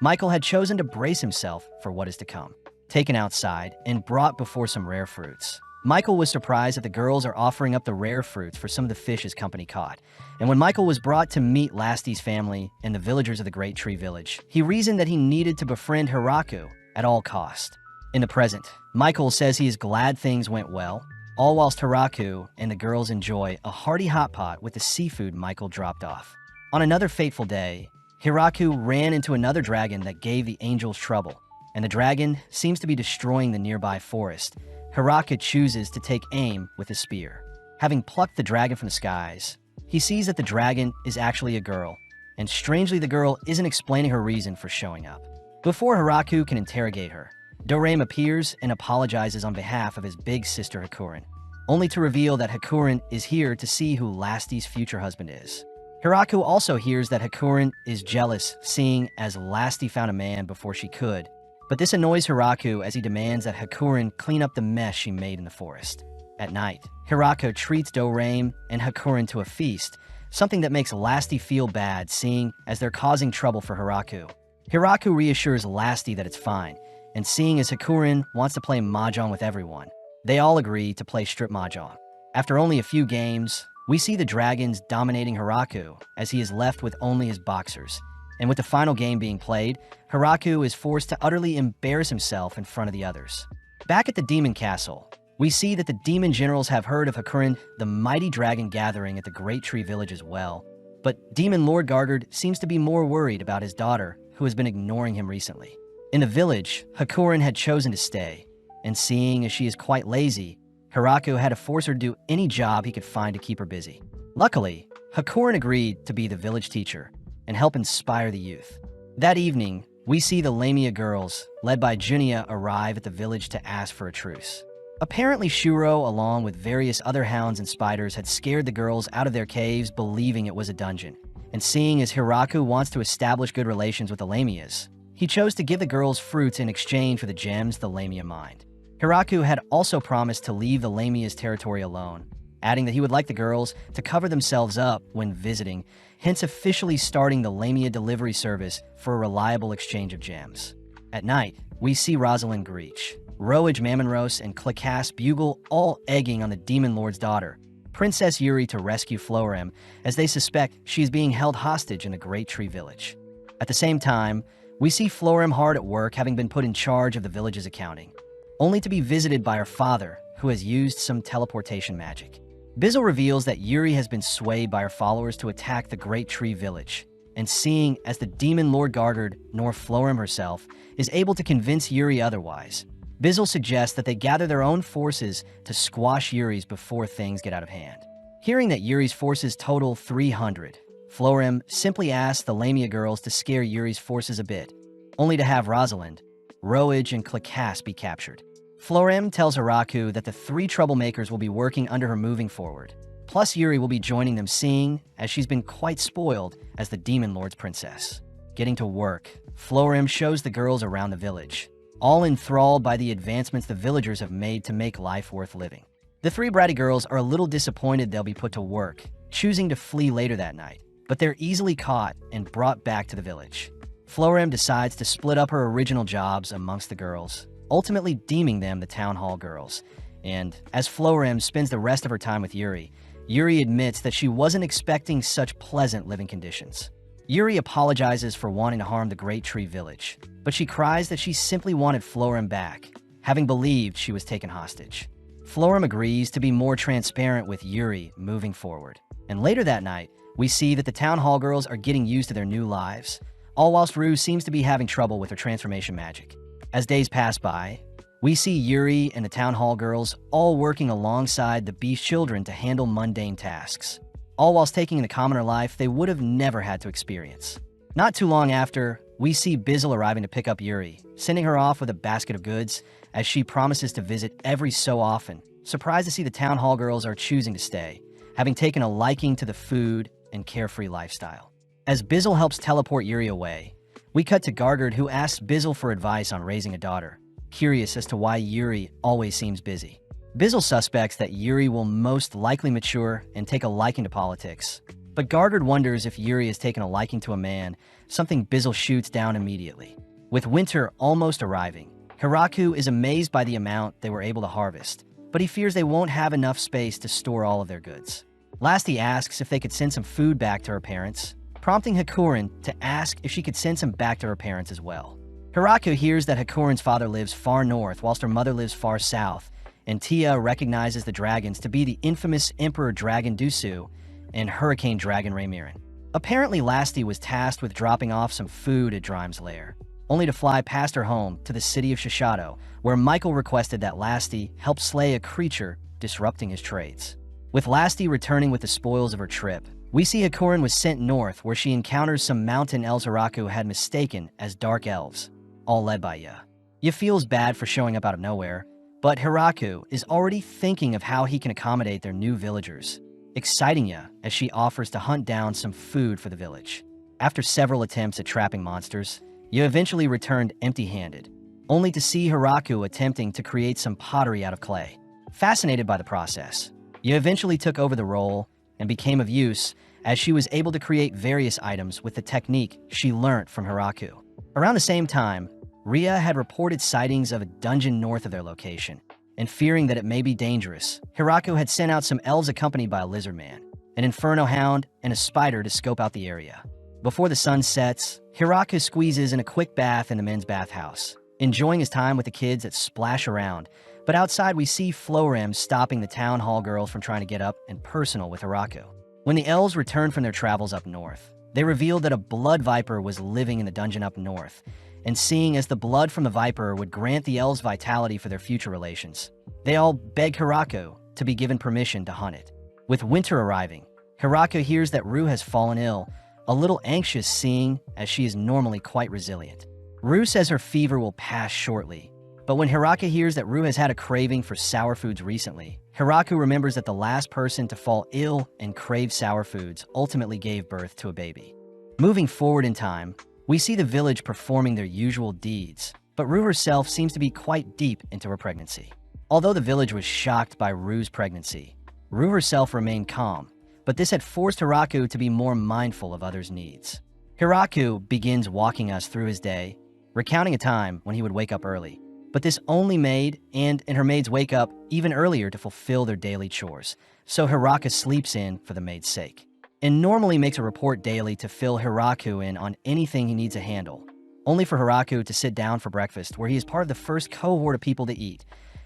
Michael had chosen to brace himself for what is to come. Taken outside and brought before some rare fruits, Michael was surprised that the girls are offering up the rare fruits for some of the fish his company caught. And when Michael was brought to meet Lasti's family and the villagers of the Great Tree Village, he reasoned that he needed to befriend Hiraku at all cost. In the present, Michael says he is glad things went well, all whilst Hiraku and the girls enjoy a hearty hot pot with the seafood Michael dropped off. On another fateful day, Hiraku ran into another dragon that gave the angels trouble, and the dragon seems to be destroying the nearby forest. Hiraku chooses to take aim with his spear. Having plucked the dragon from the skies, he sees that the dragon is actually a girl, and strangely the girl isn't explaining her reason for showing up. Before Hiraku can interrogate her, Dorame appears and apologizes on behalf of his big sister Hakurin, only to reveal that Hakurin is here to see who Lasti's future husband is. Hiraku also hears that Hakurin is jealous, seeing as Lasti found a man before she could, but this annoys Hiraku as he demands that Hakurin clean up the mess she made in the forest. At night, Hiraku treats Dorame and Hakurin to a feast, something that makes Lasti feel bad, seeing as they're causing trouble for Hiraku. Hiraku reassures Lasti that it's fine, and seeing as Hakurin wants to play mahjong with everyone, they all agree to play strip mahjong. After only a few games, we see the dragons dominating Hiraku as he is left with only his boxers. And with the final game being played, Hiraku is forced to utterly embarrass himself in front of the others. Back at the Demon Castle, we see that the demon generals have heard of Hakurin, the mighty dragon, gathering at the Great Tree Village as well. But Demon Lord Gargard seems to be more worried about his daughter, who has been ignoring him recently. In the village, Hakurin had chosen to stay, and seeing as she is quite lazy, Hiraku had to force her to do any job he could find to keep her busy. Luckily, Hakurin agreed to be the village teacher and help inspire the youth. That evening, we see the Lamia girls, led by Junia, arrive at the village to ask for a truce. Apparently Shuro, along with various other hounds and spiders, had scared the girls out of their caves, believing it was a dungeon. And seeing as Hiraku wants to establish good relations with the Lamias, he chose to give the girls fruits in exchange for the gems the Lamia mined. Hiraku had also promised to leave the Lamia's territory alone, adding that he would like the girls to cover themselves up when visiting, hence officially starting the Lamia delivery service for a reliable exchange of gems. At night, we see Rosalind Greach, Roage Mamonros, and Klakas Bugle all egging on the Demon Lord's daughter, Princess Yuri, to rescue Florem, as they suspect she is being held hostage in the Great Tree Village. At the same time, we see Florem hard at work, having been put in charge of the village's accounting, only to be visited by her father, who has used some teleportation magic. Bizzle reveals that Yuri has been swayed by her followers to attack the Great Tree Village, and seeing as the demon Lord Gargard, nor Florem herself, is able to convince Yuri otherwise, Bizzle suggests that they gather their own forces to squash Yuri's before things get out of hand. Hearing that Yuri's forces total 300, Florem simply asks the Lamia girls to scare Yuri's forces a bit, only to have Rosalind, Roage, and Klakas be captured. Florem tells Hiraku that the three troublemakers will be working under her moving forward. Plus, Yuri will be joining them, seeing as she's been quite spoiled as the Demon Lord's princess. Getting to work, Florem shows the girls around the village, all enthralled by the advancements the villagers have made to make life worth living. The three bratty girls are a little disappointed they'll be put to work, choosing to flee later that night, but they're easily caught and brought back to the village. Florem decides to split up her original jobs amongst the girls, ultimately deeming them the town hall girls. And as Florem spends the rest of her time with Yuri, Yuri admits that she wasn't expecting such pleasant living conditions. Yuri apologizes for wanting to harm the Great Tree Village, but she cries that she simply wanted Florem back, having believed she was taken hostage. Florem agrees to be more transparent with Yuri moving forward. And later that night, we see that the town hall girls are getting used to their new lives, all whilst Rue seems to be having trouble with her transformation magic. As days pass by, we see Yuri and the town hall girls all working alongside the Beast children to handle mundane tasks, all whilst taking the commoner life they would have never had to experience. Not too long after, we see Bizzle arriving to pick up Yuri, sending her off with a basket of goods as she promises to visit every so often, surprised to see the town hall girls are choosing to stay, having taken a liking to the food and carefree lifestyle. As Bizzle helps teleport Yuri away, we cut to Gargard, who asks Bizzle for advice on raising a daughter, curious as to why Yuri always seems busy. Bizzle suspects that Yuri will most likely mature and take a liking to politics, but Gargard wonders if Yuri has taken a liking to a man, something Bizzle shoots down immediately. With winter almost arriving, Hiraku is amazed by the amount they were able to harvest, but he fears they won't have enough space to store all of their goods. Last, he asks if they could send some food back to her parents, prompting Hakurin to ask if she could send some back to her parents as well. Hiraku hears that Hakurin's father lives far north whilst her mother lives far south, and Tia recognizes the dragons to be the infamous Emperor Dragon Dusu and Hurricane Dragon Raymiran. Apparently, Lasti was tasked with dropping off some food at Drime's lair, only to fly past her home to the city of Shishato, where Michael requested that Lasti help slay a creature disrupting his trades. With Lasti returning with the spoils of her trip, we see Hakurin was sent north, where she encounters some mountain elves Hiraku had mistaken as dark elves, all led by Ya. Ya feels bad for showing up out of nowhere, but Hiraku is already thinking of how he can accommodate their new villagers, exciting Ya as she offers to hunt down some food for the village. After several attempts at trapping monsters, Ya eventually returned empty-handed, only to see Hiraku attempting to create some pottery out of clay. Fascinated by the process, Ya eventually took over the role and became of use as she was able to create various items with the technique she learnt from Hiraku. Around the same time, Ria had reported sightings of a dungeon north of their location, and fearing that it may be dangerous, Hiraku had sent out some elves accompanied by a lizard man, an inferno hound, and a spider to scope out the area. Before the sun sets, Hiraku squeezes in a quick bath in the men's bathhouse, enjoying his time with the kids that splash around, but outside we see Florem stopping the town hall girls from trying to get up and personal with Hiraku. When the elves returned from their travels up north, they revealed that a blood viper was living in the dungeon up north, and seeing as the blood from the viper would grant the elves vitality for their future relations, they all beg Hiraku to be given permission to hunt it. With winter arriving, Hiraku hears that Rue has fallen ill, a little anxious seeing as she is normally quite resilient. Rue says her fever will pass shortly, but when Hiraku hears that Rue has had a craving for sour foods recently, Hiraku remembers that the last person to fall ill and crave sour foods ultimately gave birth to a baby. Moving forward in time, we see the village performing their usual deeds, but Rue herself seems to be quite deep into her pregnancy. Although the village was shocked by Rue's pregnancy, Rue herself remained calm, but this had forced Hiraku to be more mindful of others' needs. Hiraku begins walking us through his day, recounting a time when he would wake up early, but this only maid and her maids wake up even earlier to fulfill their daily chores, so Hiraku sleeps in for the maid's sake, and normally makes a report daily to fill Hiraku in on anything he needs to handle, only for Hiraku to sit down for breakfast, where he is part of the first cohort of people to eat.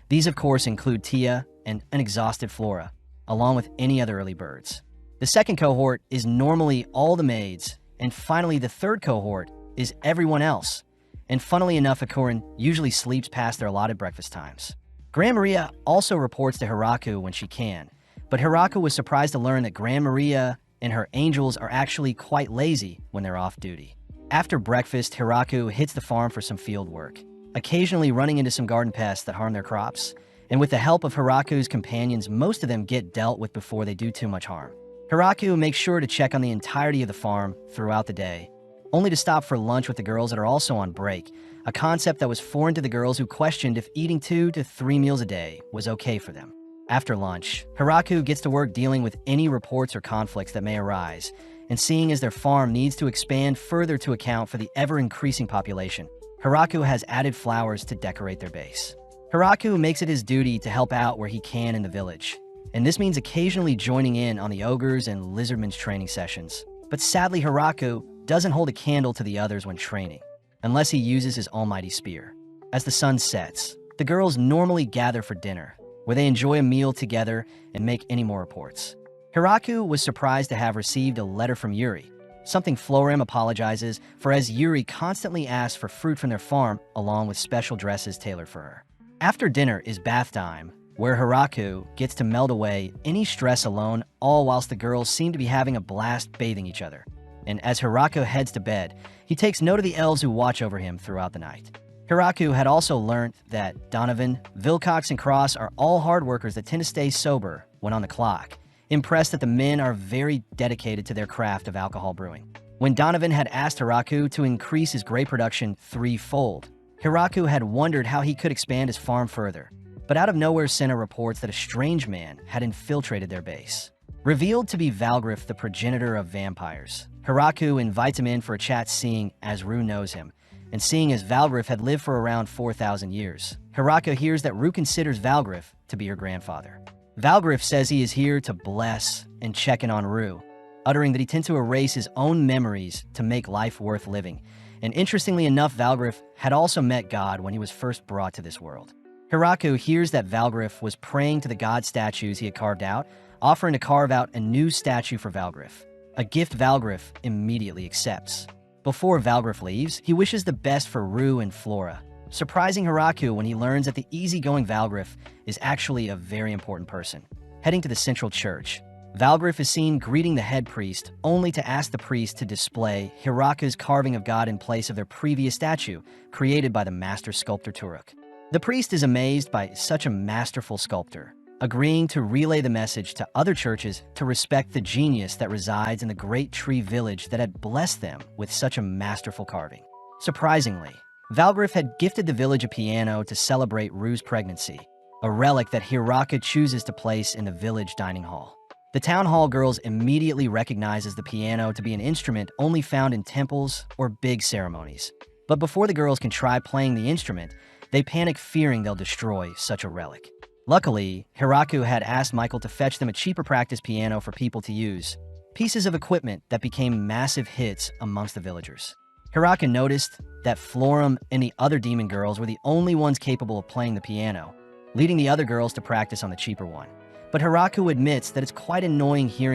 These, of course, include Tia and an exhausted Flora, along with any other early birds. The second cohort is normally all the maids And finally, the third cohort is everyone else. And funnily enough, Ikurin usually sleeps past their allotted breakfast times. Gran Maria also reports to Hiraku when she can, but Hiraku was surprised to learn that Gran Maria and her angels are actually quite lazy when they're off duty. After breakfast, Hiraku hits the farm for some field work, occasionally running into some garden pests that harm their crops. And with the help of Hiraku's companions, most of them get dealt with before they do too much harm. Hiraku makes sure to check on the entirety of the farm throughout the day, only to stop for lunch with the girls that are also on break, a concept that was foreign to the girls who questioned if eating 2 to 3 meals a day was okay for them. After lunch, Hiraku gets to work dealing with any reports or conflicts that may arise, and seeing as their farm needs to expand further to account for the ever-increasing population, Hiraku has added flowers to decorate their base. Hiraku makes it his duty to help out where he can in the village, and this means occasionally joining in on the ogres and lizardmen's training sessions. But sadly, Hiraku doesn't hold a candle to the others when training, unless he uses his almighty spear. As the sun sets, the girls normally gather for dinner, where they enjoy a meal together and make any more reports. Hiraku was surprised to have received a letter from Yuri, something Florim apologizes for, as Yuri constantly asks for fruit from their farm along with special dresses tailored for her. After dinner is bath time, where Hiraku gets to melt away any stress alone, all whilst the girls seem to be having a blast bathing each other. And as Hiraku heads to bed, he takes note of the elves who watch over him throughout the night. Hiraku had also learned that Donovan, Vilcox, and Cross are all hard workers that tend to stay sober when on the clock, impressed that the men are very dedicated to their craft of alcohol brewing. When Donovan had asked Hiraku to increase his grape production 3-fold, Hiraku had wondered how he could expand his farm further, but out of nowhere Senna reports that a strange man had infiltrated their base. Revealed to be Valgriff, the progenitor of vampires, Hiraku invites him in for a chat, seeing as Rue knows him, and seeing as Valgriff had lived for around 4,000 years. Hiraku hears that Rue considers Valgriff to be her grandfather. Valgriff says he is here to bless and check in on Rue, uttering that he tends to erase his own memories to make life worth living. And interestingly enough, Valgriff had also met God when he was first brought to this world. Hiraku hears that Valgriff was praying to the god statues he had carved out, offering to carve out a new statue for Valgriff, a gift Valgriff immediately accepts. Before Valgriff leaves, he wishes the best for Rue and Flora, surprising Hiraku when he learns that the easygoing Valgriff is actually a very important person. Heading to the central church, Valgriff is seen greeting the head priest, only to ask the priest to display Hiraku's carving of God in place of their previous statue, created by the master sculptor Turuk. The priest is amazed by such a masterful sculptor, agreeing to relay the message to other churches to respect the genius that resides in the great tree village that had blessed them with such a masterful carving. Surprisingly, Valgriff had gifted the village a piano to celebrate Rue's pregnancy, a relic that Hiraku chooses to place in the village dining hall. The town hall girls immediately recognizes the piano to be an instrument only found in temples or big ceremonies. But before the girls can try playing the instrument, they panic, fearing they'll destroy such a relic. Luckily, Hiraku had asked Michael to fetch them a cheaper practice piano for people to use, pieces of equipment that became massive hits amongst the villagers. Hiraku noticed that Florim and the other demon girls were the only ones capable of playing the piano, leading the other girls to practice on the cheaper one. But Hiraku admits that it's quite annoying hearing